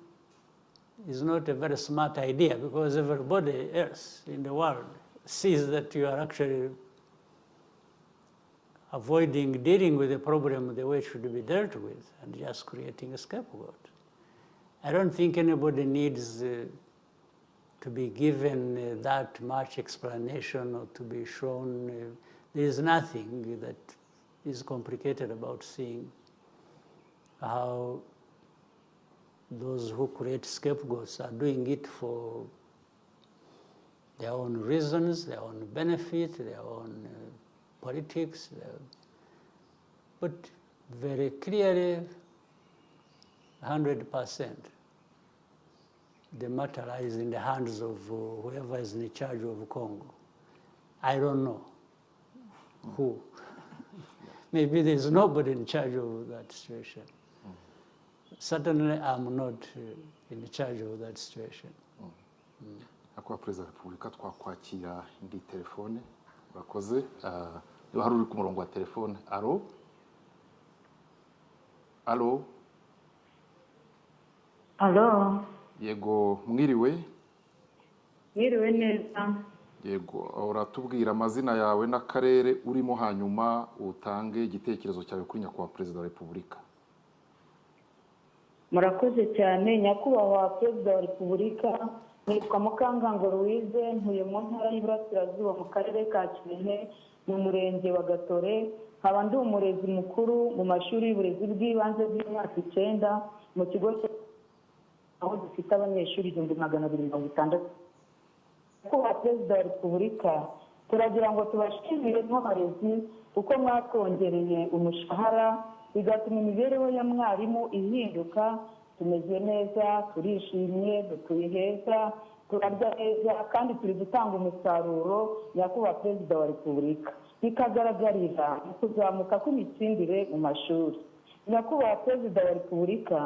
is not a very smart idea, because everybody else in the world sees that you are actually avoiding dealing with the problem the way it should be dealt with and just creating a scapegoat. I don't think anybody needs to be given that much explanation or to be shown. There is nothing that is complicated about seeing how those who create scapegoats are doing it for their own reasons, their own benefit, their own politics. But very clearly, 100%, the matter lies in the hands of whoever is in charge of Congo. I don't know who. Maybe there's nobody in charge of that situation. Certainly, I'm not in charge of that situation. Nyakubahwa Perezida wa Repubulika, twakwakira indi telefone. Urakoze. Niba hari uri ku murongo wa telefone. Alo? Alo? Alo? Yego, mwiriwe? Mwiriwe neza. Yego, uratubwira amazina yawe n'akarere urimo, hanyuma utange igitekerezo cyawe kuri Nyakubahwa Perezida wa Repubulika. Murakoze cyane. Nyakubahwa Perezida wa Repubulika, nitwa Mukangango Louise, ntuye mu ntara y'Iburasirazuba mu karere ka Kirehe mu murenge wa Gatore. Nkaba ndi umurezi mukuru mu mashuri y'uburezi bw'ibanze bw'imyaka 9 mu kigo aho dufite abanyeshuri 260. Kuba Perezida wa Repubulika turagira ngo tubashimire nk'abarezi kuko mwatwongereye umushahara bigatuma imibereho ya mwarimu ihinduka. Tumeze neza, turishimye, dutuye heza, turarya neza kandi turi gutanga umusaruro. Nyakubahwa Perezida wa Repubulika, bikagaragarira mu kuzamuka kw'imitsindire mu mashuri. Nyakubahwa Perezida wa Repubulika,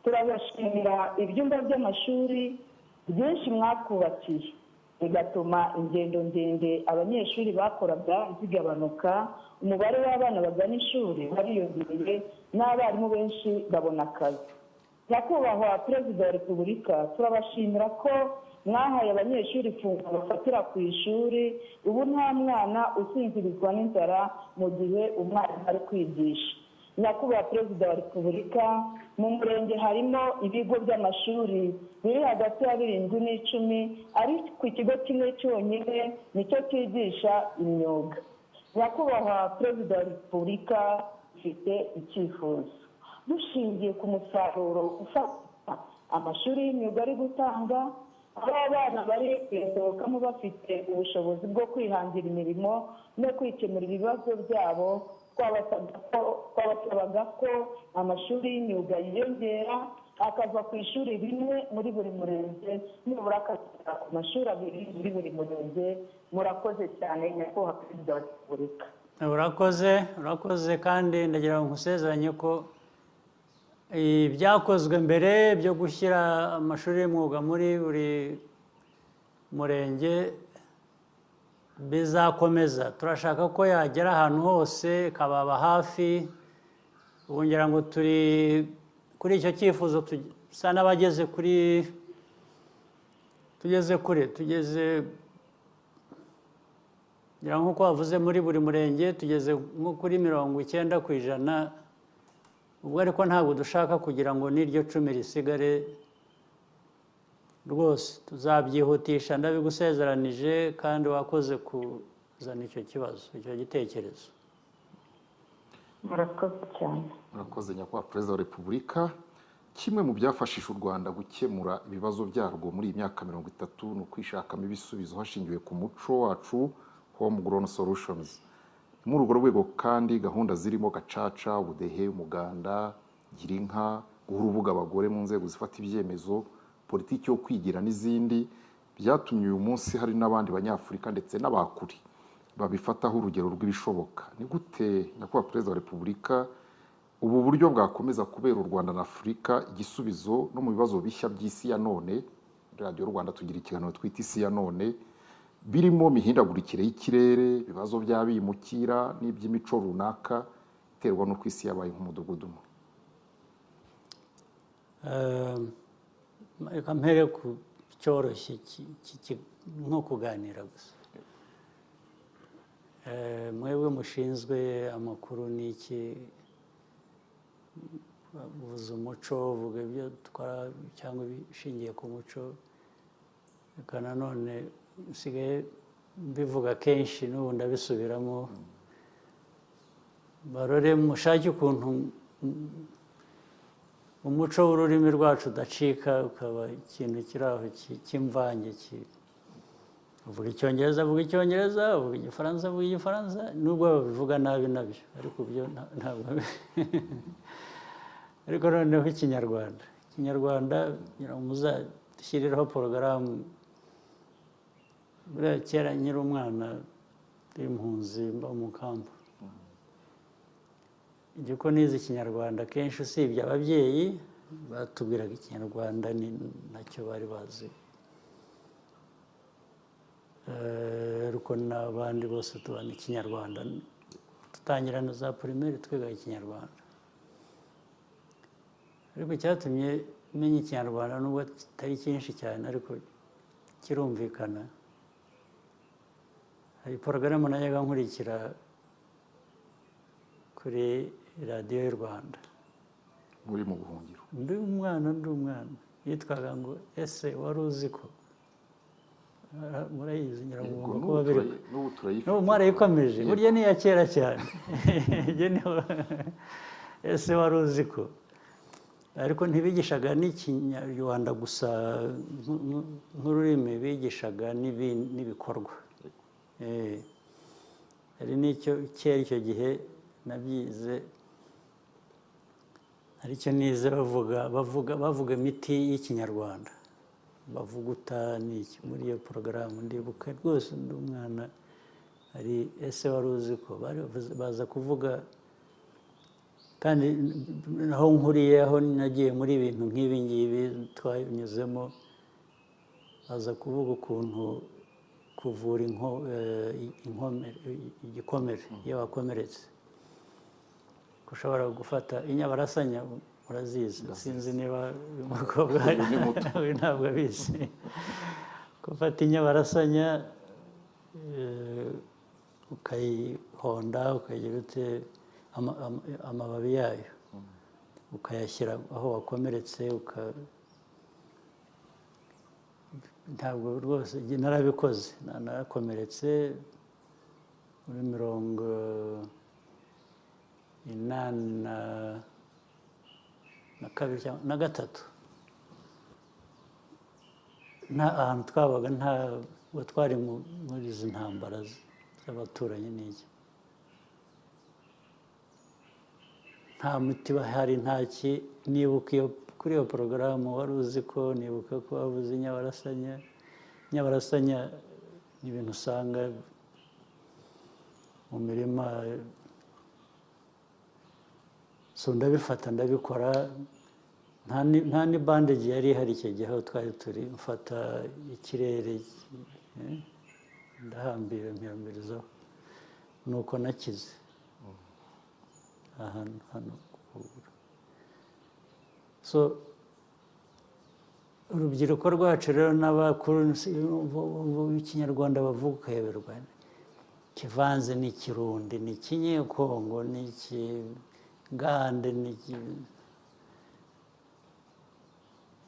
turabashimira ibyumba by'amashuri byinshi mwatwubakiye bigatuma ingendo ndende abanyeshuri bakoraga zigabanuka, umubare w'abana bagana ishuri wariyongereye n'abarimu benshi babona akazi. Nyakubahwa Perezida wa Repubulika, turabashimira ko mwahaye abanyeshuri ifunguro bafatira ku ishuri. Ubu nta mwana usinzirizwa n'inzara mu gihe umwarimu ari kwigisha. Nyakubahwa Perezida wa Repubulika, mu murenge harimo ibigo by'amashuri biri hagati ya 7 n'10, ariko ikigo kimwe cyonyine nicyo cyigisha imyuga. Nyakubahwa Perezida wa Repubulika, ufite icyifuzo dushingiye ku musaruro ufata amashuri y'imyuga ari gutanga, aho abana bari kuyasohokamo bafite ubushobozi bwo kwihangira imirimo no kwikemurira ibibazo byabo. Twabasabaga ko amashuri y'imyuga yiyongera akava ku ishuri rimwe muri buri murenge, nibura akagera ku mashuri 2 muri buri murenge. Murakoze cyane Nyakubahwa Perezida wa Repubulika. urakoze kandi ndagira ngo nkusezeranye ko ibyakozwe mbere byo gushyira amashuri y'umwuga muri buri murenge bizakomeza. Turashaka ko yagera ahantu hose, kababa hafi. Ubu ngira ngo turi kuri icyo cyifuzo dusa n'abageze tugeze ngira ngo nk'uko wavuze muri buri murenge tugeze nko kuri 90%. Ubwo ariko ntabwo dushaka kugira ngo n'iryo 10 risigare rwose. Tuzabyihutisha, ndabigusezeranije, kandi wakoze kuzana icyo kibazo, icyo gitekerezo. Murakoze cyane. Murakoze Nyakubahwa Perezida wa Repubulika. Kimwe mu byafashije u Rwanda gukemura ibibazo byarwo muri iyi myaka 30 ni ukwishakamo ibisubizo hashingiwe ku muco wacu, homegrown solutions. Muri urwo rwego kandi gahunda zirimo gacaca, ubudehe, umuganda, gira inka, guha urubuga abagore mu nzego zifata ibyemezo, politiki yo kwigira n'izindi, byatumye uyu munsi hari n'abandi banyafurika ndetse n'abakuri babifataho urugero rw'ibishoboka. Ni gute Nyakubahwa Perezida wa Repubulika ubu buryo bwakomeza kubera u Rwanda na Afurika igisubizo no mu bibazo bishya by'isi ya none? Radio Rwanda tugira ikiganiro twita isi ya none, birimo mihindagurikire y'ikirere, ibibazo by'abimukira n'iby'imico runaka iterwa no kwisi yabaye nk'umudugudu umwe. Reka mpere ku cyoroshye nko kuganira gusa. Mwebwe mushinzwe amakuru n'iki, uvuze umuco, uvuga ibyo dukora cyangwa bishingiye ku muco. Reka nanone usigaye mbivuga kenshi n'ubu ndabisubiramo. Barore mushake ukuntu umuco w'ururimi rwacu udacika, ukaba ikintu kiri aho cy'imvange. Uvuga icyongereza avuga icyongereza, uvuga igifaransa avuga igifaransa, nubwo babivuga nabi nabyo, ariko byo ntabwo. Ariko noneho ikinyarwanda muzashyiriraho porogaramu. Buriya kera nkiri umwana w'impunzi mba mu kampu, igiko nize ikinyarwanda kenshi, usibye ababyeyi batubwiraga ikinyarwanda ni nacyo bari bazi, ariko n'abandi bose tubana ikinyarwanda. Dutangira na za primaire twiga ikinyarwanda. Ariko cyatumye menya ikinyarwanda nubwo kitari cyinshi cyane, ariko kirumvikana. Hari porogaramu najyaga nkurikira kuri radiyo y'u Rwanda. Muri mu buhungiro. Ndi umwana yitwaga ngo ese wari uzi ko. Murayizi nyirango ko babiri. N'ubu mwarayikomeje. Burya ni iya kera cyane. Ese wari uzi ko. ariko ntibigishaga n'ikinyarwanda gusa nk'ururimi, bigishaga n'ibikorwa. Hari n'icyo kera icyo gihe nabyize, hari icyo nize bavuga imiti y'ikinyarwanda, bavuguta n'iki muri iyo porogaramu. Ndibuka rwose ndi umwana, hari ese wari uzi ko baza kuvuga, kandi aho nkuriye, aho nagiye muri ibintu nk'ibi ngibi twanyuzemo, baza kuvuga ukuntu kuvura igikomere iyo wakomeretse, ushobora gufata inyabarasanya, murazizi, sinzi niba uyu mukobwa we ntabwo abizi. Gufata inyabarasanya ukayihonda, ukagira ute amababi yayo, ukayashyira aho wakomeretse, ntabwo rwose narabikoze, narakomeretse muri 1983. nta ahantu twabaga, ntabwo twari muri izi ntambara z'abaturanyi n'iki, nta miti bahari, ntaki. Nibuka kuri iyo porogaramu, wari uzi ko, nibuka ko wabuze inyabarasanya. Inyabarasanya ni ibintu usanga mu mirima, so ndabifata ndabikora, nta ni bandage yari ihari icyo gihe aho twari turi. Mfata ikirere, ndahambira mpiyambirizaho, nuko nakize ahantu hano. So urubyiruko rwacu rero n'abakuru, ikinyarwanda bavuga ukayoberwa, kivanze n'ikirundi, n'ikinyekongo, n'ikigande,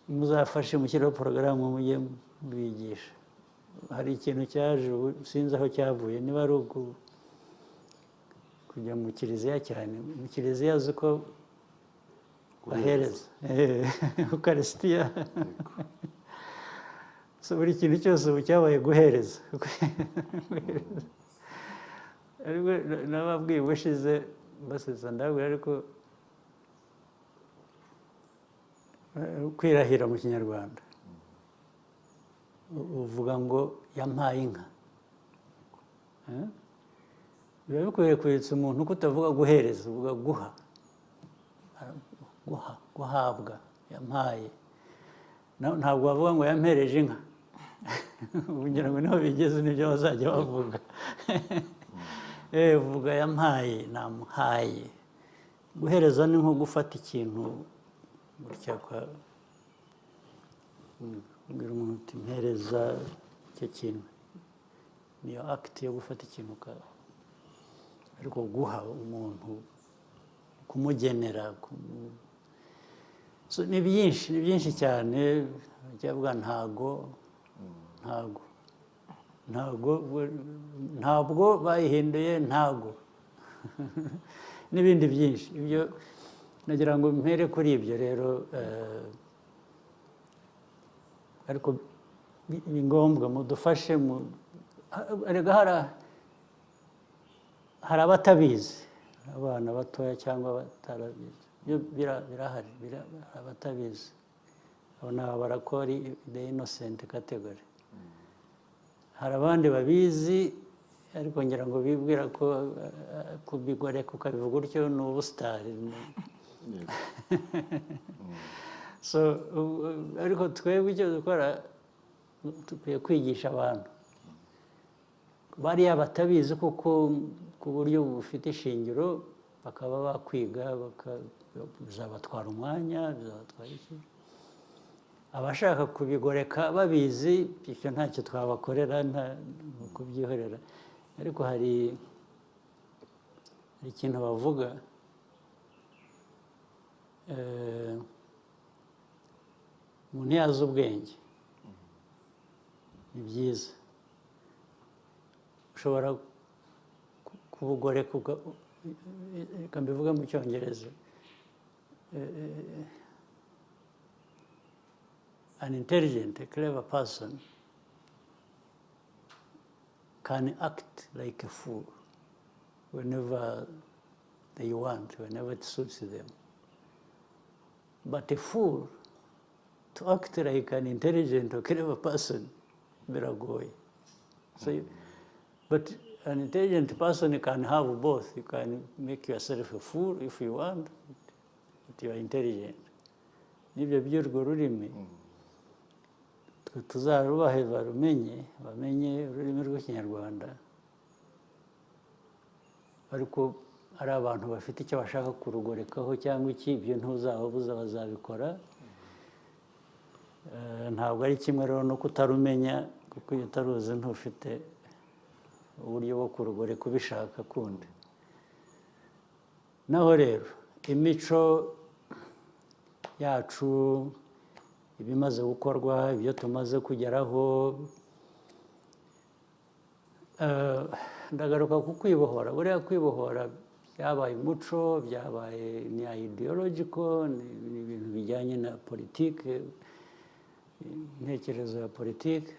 muzafashe mushyiraho porogaramu mujye mubigisha. Hari ikintu cyaje, sinzi aho cyavuye, niba ari kujya mu kiliziya cyane. Mu kiliziya uzi ko bahereza ukarisitiya, so buri kintu cyose ubu cyabaye guhereza. Nababwiye ubushize basesa, ndabwira ariko kwirahira mu kinyarwanda uvuga ngo yampaye inka. Biba bikwiriye kwibutsa umuntu ko utavuga guhereza, uvuga guhabwa, yampaye. Ntabwo bavuga ngo yampereje inka. Kugira ngo niho bigeze nibyo bazajya bavuga. Uvuga yampaye, namuhaye. Guhereza ni nko gufata ikintu gutya, kubwira umuntu uti mpereza icyo kintu. Niyo akiti yo gufata ikintu, ariko guha umuntu, kumugenera. Ni byinshi cyane. Byavuga ntabwo bayihinduye ntabwo. N'ibindi byinshi. Ibyo nagira ngo mpere kuri ibyo rero, ariko ni ngombwa mudufashe. Hari abatabizi, abana batoya cyangwa batarabizi, birahari, abatabizi. Abo ni abarakori, the innocent category. Hari abandi babizi, ariko ngira ngo bibwira ko kubigoreka ukabivuga utyo ni ubusitari. So ariko twebwe icyo dukora, dukwiye kwigisha abantu bariya batabizi, kuko ku buryo bufite ishingiro, bakaba bakwiga, bizabatwara umwanya, bizabatwara iki. Abashaka kubigoreka babizi, icyo ntacyo twabakorera, nta kubyihorera. Ariko hari ikintu bavuga, umuntu yazi ubwenge, ni byiza. Ushobora kubugoreka, reka mbivuge mu Cyongereza, an intelligent, a clever person can act like a fool whenever they want, whenever it suits them. But a fool, to act like an intelligent or clever person, biragoye. So, but an intelligent person can have both. You can make yourself a fool if you want, but you are intelligent. Nibyo by'urwo rurimi tuzarubahe bamenye ururimi rw'ikinyarwanda, ariko ari abantu bafite icyo bashaka kurugorekaho cyangwa iki, ibyo ntuzababuza bazabikora. Ntabwo ari kimwe rero no kutarumenya, kuko iyo utaruzi ntufite uburyo bwo kurugoreka ubishaka kundi. Naho rero imico yacu, ibimaze gukorwa, ibyo tumaze kugeraho, ndagaruka ku kwibohora. Buriya kwibohora byabaye umuco, byabaye ni ideological, ni ibintu bijyanye na politike, intekerezo ya politike.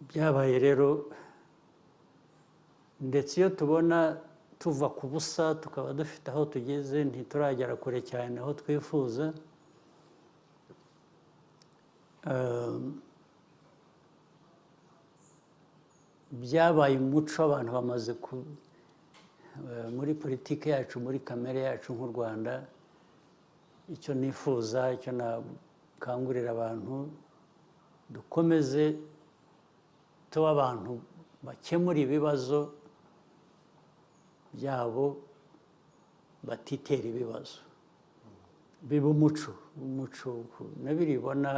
Byabaye rero, ndetse iyo tubona tuva ku busa tukaba dufite aho tugeze, ntituragera kure cyane aho twifuza. Byabaye umuco, abantu bamaze muri politiki yacu, muri kamere yacu nk'u Rwanda. Icyo nifuza, icyo nakangurira abantu, dukomeze tuba abantu bakemura ibibazo byabo, batitera ibibazo. Biba umuco nabiribona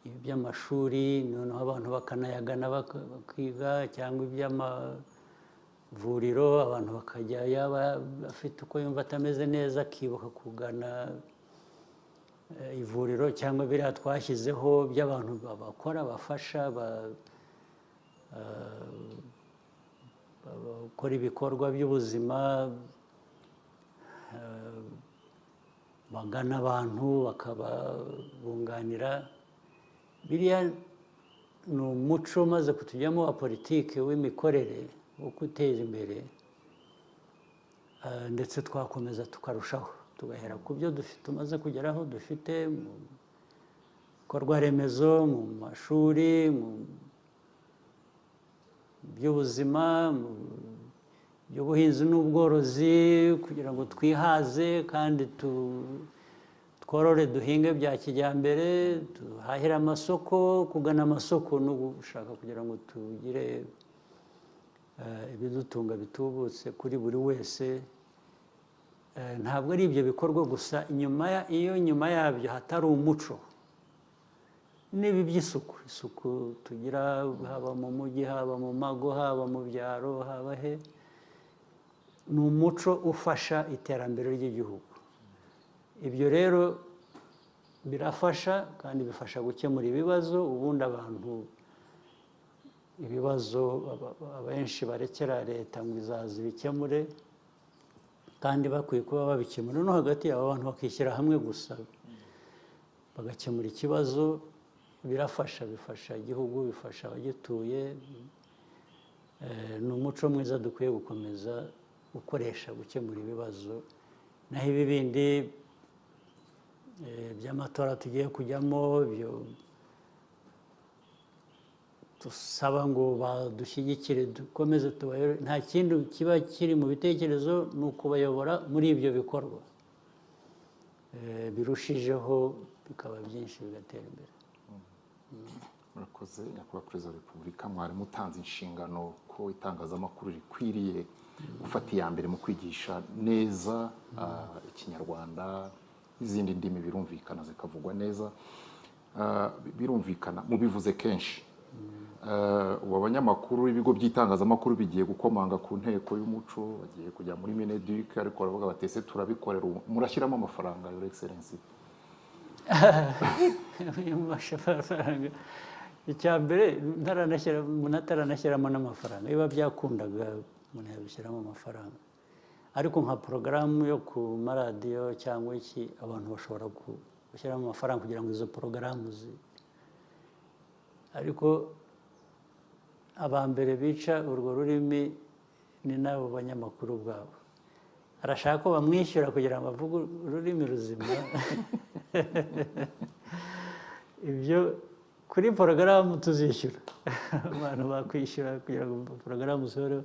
iby'amashuri, noneho abantu bakanayagana bakiga, cyangwa iby'amavuriro, abantu bakajya, yaba afite uko yumva atameze neza akibuka kugana ivuriro, cyangwa biriya twashyizeho by'abantu bakora, bafasha, bakora ibikorwa by'ubuzima, bagana abantu bakabunganira. Biriya ni umuco umaze kutujyamo wa politiki w'imikorere, wo guteza imbere, ndetse twakomeza tukarushaho, tugahera ku byo tumaze kugeraho, dufite mu bikorwa remezo, mu mashuri, mu by'ubuzima, mu by'ubuhinzi n'ubworozi, kugira ngo twihaze kandi tworore, duhinge bya kijyambere, duhahire amasoko. Kugana amasoko no gushaka kugira ngo tugire ibidutunga bitubutse kuri buri wese. Ntabwo ari ibyo bikorwa gusa, iyo nyuma yabyo hatari umuco, n'ibi by'isuku tugira, haba mu mujyi, haba mu mago, haba mu byaro, haba he, ni umuco ufasha iterambere ry'igihugu. Ibyo rero birafasha, kandi bifasha gukemura ibibazo. Ubundi abantu ibibazo abenshi barekera leta ngo izaza ibikemure, kandi bakwiye kuba babikemura no hagati y'abo bantu, bakishyira hamwe gusa bagakemura ikibazo. Birafasha, bifasha igihugu, bifasha abagituye. Ni umuco mwiza dukwiye gukomeza gukoresha gukemura ibibazo. Naho ibi bindi by'amatora tugiye kujyamo, byo dusaba ngo badushyigikire, dukomeze tubayobore, nta kindi kiba kiri mu bitekerezo, ni ukubayobora muri ibyo bikorwa birushijeho, bikaba byinshi, bigatera imbere. Murakoze nyakubahwa Perezida wa Repubulika, mwari mutanze inshingano ko itangazamakuru rikwiriye gufata iya mbere mu kwigisha neza ikinyarwanda n'izindi ndimi, birumvikana zikavugwa neza. Birumvikana mubivuze kenshi, ubu abanyamakuru, ibigo by'itangazamakuru bigiye gukomanga ku nteko y'umuco, bagiye kujya muri Mineduc, ariko baravuga bati ese turabikorera, murashyiramo amafaranga, Your Excellency? Icya mbere, umuntu ataranashyiramo n'amafaranga, biba byakundaga umuntu yabishyiramo amafaranga, ariko nka porogaramu yo ku maradiyo cyangwa iki, abantu bashobora gushyiramo amafaranga kugira ngo izo porogaramu ariko abambere bica urwo rurimi ni n'abo banyamakuru bwabo. Arashaka ko bamwishyura kugira ngo avuge ururimi ruzima. Ibyo kuri porogaramu tuzishyura. Abantu bakwishyura kugira ngo porogaramu zihoreho,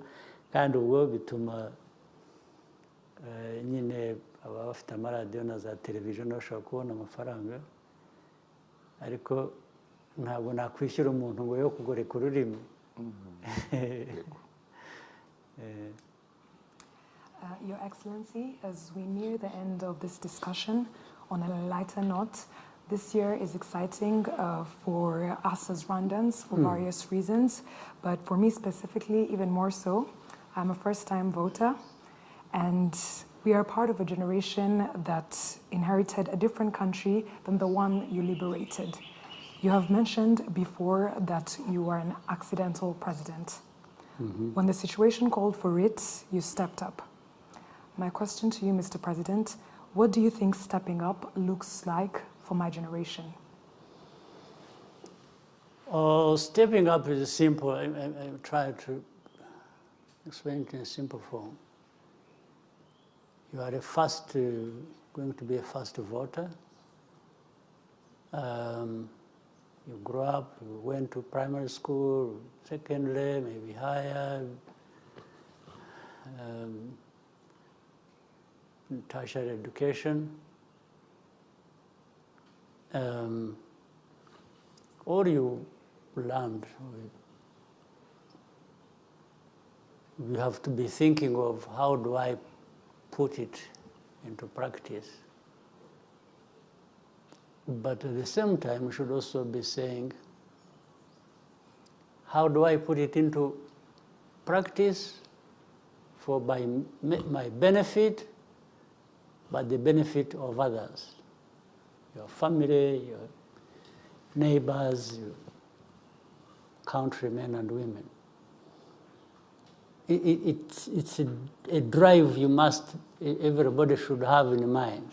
kandi ubwo bituma nyine ababa bafite amaradiyo na za televiziyo bashobora kubona amafaranga, ariko ntabwo nakwishyura umuntu ngo yo kugoreka ururimi. Your Excellency, as we near the end of this discussion, on a lighter note, this year is exciting for us as Rwandans for various reasons, but for me specifically, even more so. I'm a first-time voter, and we are part of a generation that inherited a different country than the one you liberated. You have mentioned before that you were an accidental president. When the situation called for it, you stepped up. My question to you, Mr. President, what do you think stepping up looks like for my generation? Stepping up is simple. I try to explain it in a simple form. You are going to be a first voter. You grew up, you went to primary school, secondary, maybe higher, tertiary education. All you learned, you have to be thinking of how do I put it into practice. But at the same time, we should also be saying, how do I put it into practice for my benefit, but the benefit of others, your family, your neighbors, your countrymen and women. It's a drive everybody should have in mind.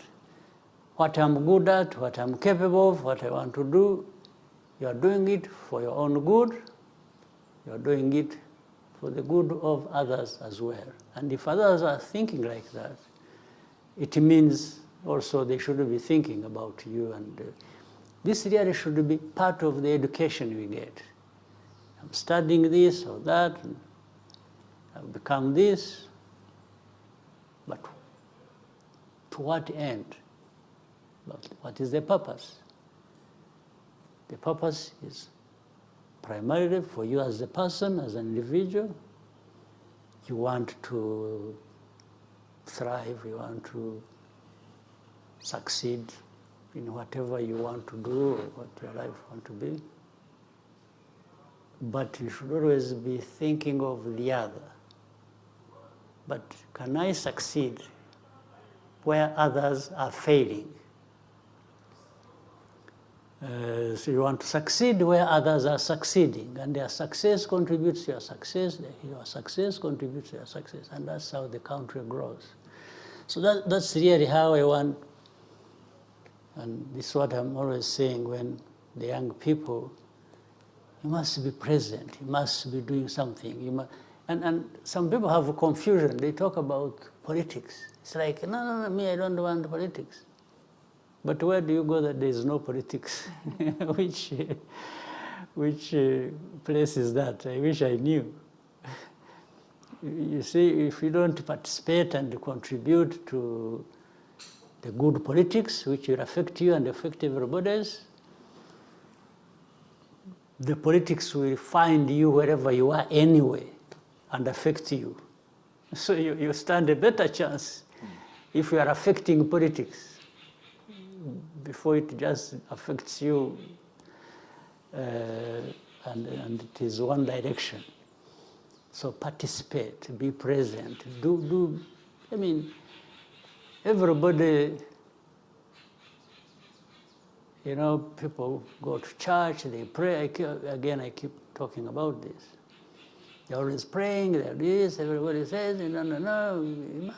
What I'm good at, what I'm capable of, what I want to do, you are doing it for your own good, you are doing it for the good of others as well. And if others are thinking like that, it means also they should be thinking about you. And this really should be part of the education we get. I'm studying this or that, and I've become this, but to what end? But what is the purpose? The purpose is primarily for you as a person, as an individual. You want to thrive, you want to succeed in whatever you want to do or what your life want to be. But you should always be thinking of the other. But can I succeed where others are failing? So you want to succeed where others are succeeding, and their success contributes to your success, your success contributes to your success, and that's how the country grows. So that's really how I want, and this is what I'm always saying when the young people, you must be present, you must be doing something. And some people have a confusion, they talk about politics. It's like, no, me, I don't want politics. But where do you go that there is no politics? Which place is that? I wish I knew. You see, if you don't participate and contribute to the good politics, which will affect you and affect everybody else, the politics will find you wherever you are anyway and affect you. So you stand a better chance if you are affecting politics before it just affects you and it is one direction. So participate, be present, do. I mean, everybody, people go to church, they pray. I keep talking about this. They're always praying, they're this, everybody says, no,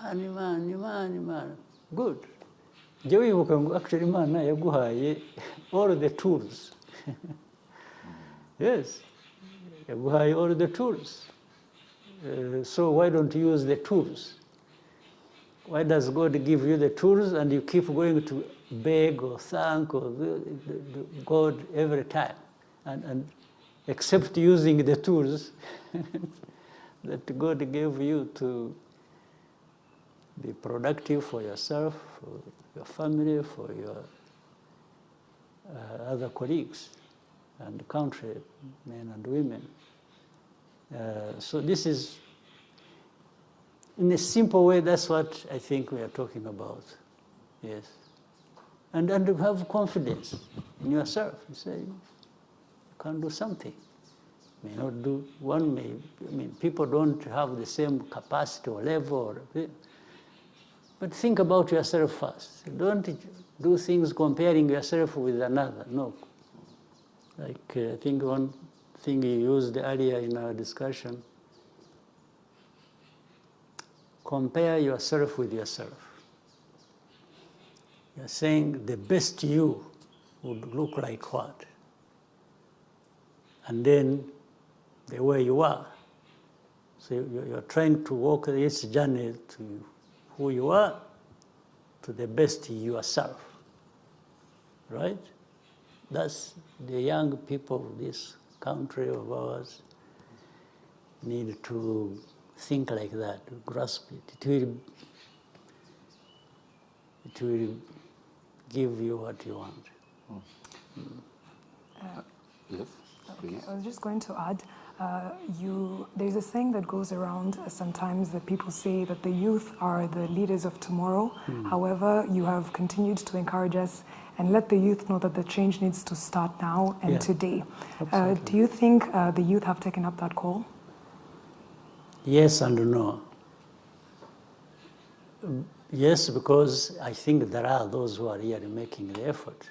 iman. Good. jya wibuka ngo actually Imana yaguhaye all the tools. Yes, yaguhaye all the tools. So why don't you use the tools? Why does God give you the tools and you keep going to beg or thank or God every time? And except using the tools that God gave you to be productive for yourself, for your family, for your other colleagues and country, men and women. So this is, in a simple way, that's what I think we are talking about. Yes. And to have confidence in yourself. You say, you can do something. May not do, one may, I mean, people don't have the same capacity or level, but think about yourself first. Don't do things comparing yourself with another, no. Like, I think one thing you used earlier in our discussion, compare yourself with yourself. You're saying the best you would look like what? And then the way you are. So you're trying to walk this journey to who you are, to the best yourself, right? That's the young people of this country of ours need to think like that, to grasp it. It will give you what you want. Yes, please. Okay, I was just going to add, there's a saying that goes around sometimes that people say that the youth are the leaders of tomorrow. However, you have continued to encourage us and let the youth know that the change needs to start now and today. Do you think the youth have taken up that call? Yes and no. Yes, because I think there are those who are really making the effort.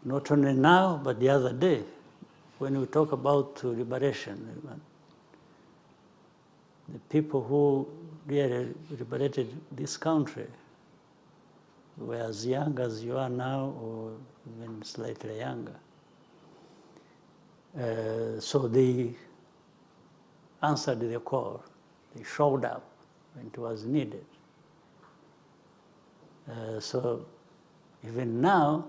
Not only now, but the other day, when we talk about liberation, the people who really liberated this country were as young as you are now, or even slightly younger. So they answered the call. They showed up when it was needed. So even now,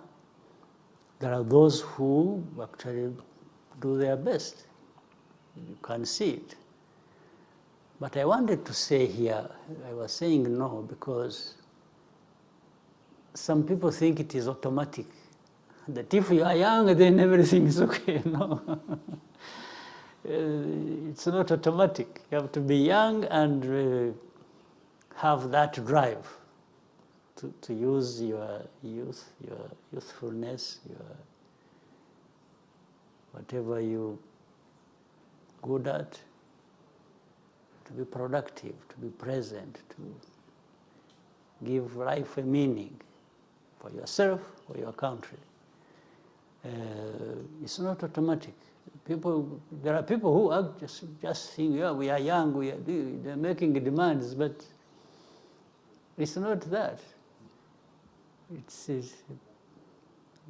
there are those who actually do their best. You can see it. But I wanted to say here, I was saying no because some people think it is automatic. That if you are young, then everything is okay. No. It's not automatic. You have to be young and have that drive to use your youth, your youthfulness, your whatever you're good at, to be productive, to be present, to give life a meaning for yourself or your country. It's not automatic. There are people who are just think, yeah, we are young, they're making demands, but it's not that. It says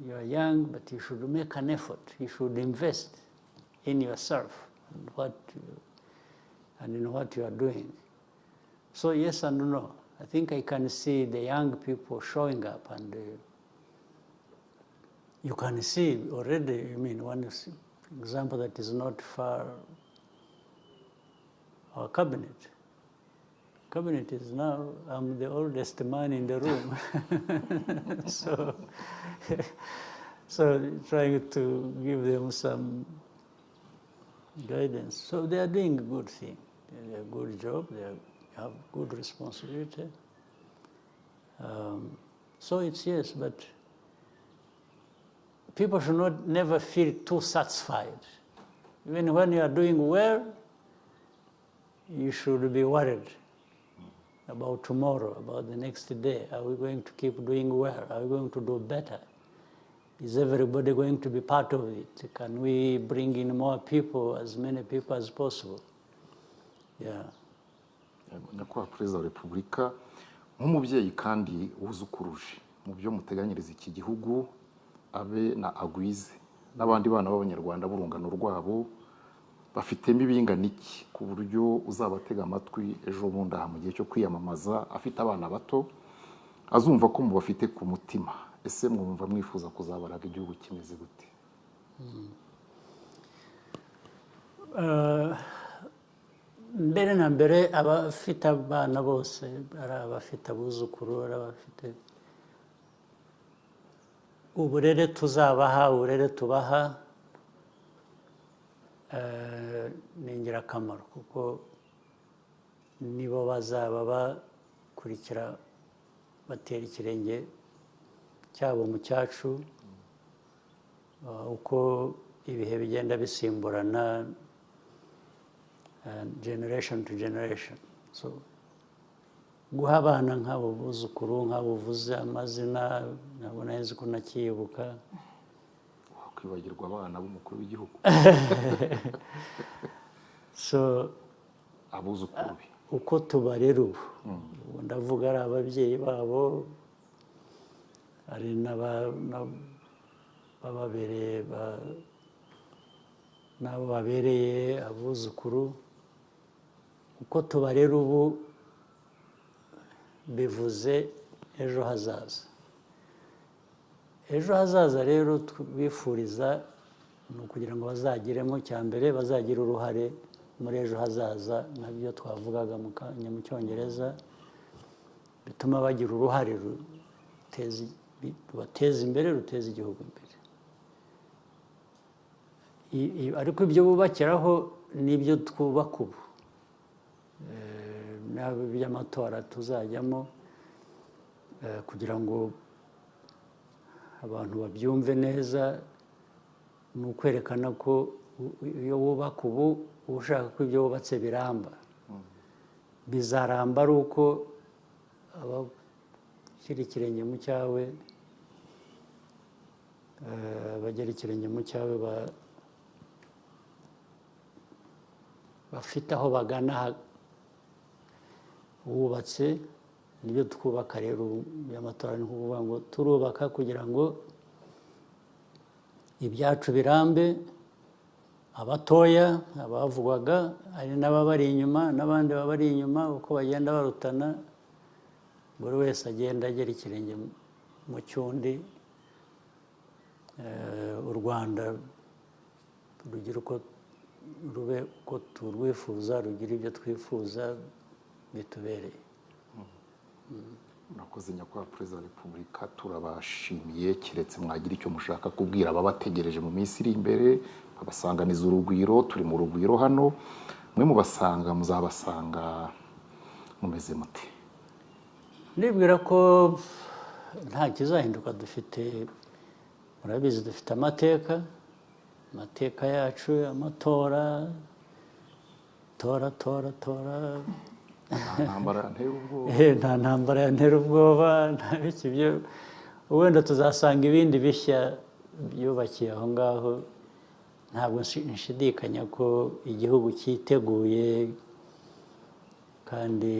you are young, but you should make an effort. You should invest in yourself and in what you are doing. So yes and no. I think I can see the young people showing up, and you can see already, I mean, one example that is not far, our cabinet. Cabinet is now, I'm the oldest man in the room. so trying to give them some guidance. So they are doing a good thing. They do a good job. They have good responsibility. So it's yes, but people should never feel too satisfied. Even when you are doing well, you should be worried about tomorrow, about the next day. Are we going to keep doing well? Are we going to do better? Is everybody going to be part of it? Can we bring in more people, as many people as possible? Yeah. Nyakubahwa Perezida wa Repubulika, nk'umubyeyi kandi wuzukuruje mu byo muteganyiriza iki gihugu abe na agwize n'abandi bana b'Abanyarwanda b'urungano rwabo bafitemo ibingana iki ku buryo uzabatega amatwi ejo bundi aha mu gihe cyo kwiyamamaza afite abana bato azumva ko mubafite ku mutima. Ese mwumva mwifuza kuzabaraga igihugu kimeze gute? Mbere na mbere abafite abana bose ari abafite abuzukuru ari abafite uburere tuzabaha uburere tubaha ni ingirakamaro kuko nibo bazaba bakurikira batera ikirenge cyabo mu cyacu uko ibihe bigenda bisimburana generation to generation. So guha abana nk'abo buzukuru nk'abo uvuze amazina nabona nzi ko nakiyibuka wakwibagirwa abana b'umukuru w'igihugu. So abuzukuru be uko tubarera ubu ndavuga ari ababyeyi babo ari n'ababereye n'abo babereye abuzukuru uko tubarera ubu bivuze ejo hazaza. Ejo hazaza rero bifuriza ni ukugira ngo bazagiremo cya mbere bazagira uruhare muri ejo hazaza nabyo twavugaga mu cyongereza bituma bagira uruhare rubateza imbere ruteza igihugu imbere. Ariko ibyo bubakiraho n'ibyo twubaka ubu by'amatora tuzajyamo kugira ngo abantu babyumve neza ni ukwerekana ko iyo wubaka ubu uba ushaka ko ibyo wubatse biramba bizaramba ari uko abashyira ikirenge mu cyawe bagera ikirenge mu cyawe bafite aho bagana wubatse nibyo twubaka rero by'amatora ni ukuvuga ngo turubaka kugira ngo ibyacu birambe abatoya abavugwaga hari n'ababari inyuma n'abandi babari inyuma uko bagenda barutana buri wese agenda agera ikirenge mu cyundi u Rwanda rugira uko rube uko turwifuza rugira ibyo twifuza bitubereye. Murakoze nyakubahwa Perezida wa Repubulika turabashimiye keretse mwagira icyo mushaka kubwira ababategereje mu minsi iri imbere babasanganiza urugwiro turi mu rugwiro hano mwe mubasanga muzabasanga mumeze muti? Nibwira ko nta kizahinduka dufite murabizi dufite amateka yacu amatora tora nta ntambara yantera ubwoba nta biki byo wenda tuzasanga ibindi bishya byubakiye aho ngaho ntabwo nshidikanya ko igihugu cyiteguye kandi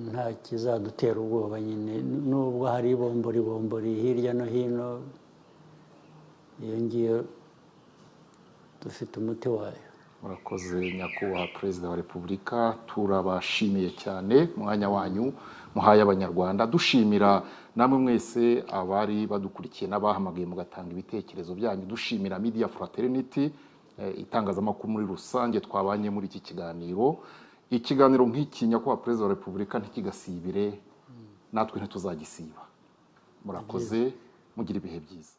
nta kizadutera ubwoba nyine nubwo hari ibombori hirya no hino iyo ngiyo dufite umuti wayo. Murakoze nyakubahwa Perezida wa Repubulika turabashimiye cyane mwanya wanyu muhaye Abanyarwanda dushimira namwe mwese abari badukurikiye n'abahamagaye mugatanga ibitekerezo byanyu dushimira Media Fraternity itangazamakuru muri rusange twabanye muri iki ikiganiro nk'iki nyakubahwa Perezida wa Repubulika ntikigasibire natwe ntituzagisiba. Murakoze mugira ibihe byiza.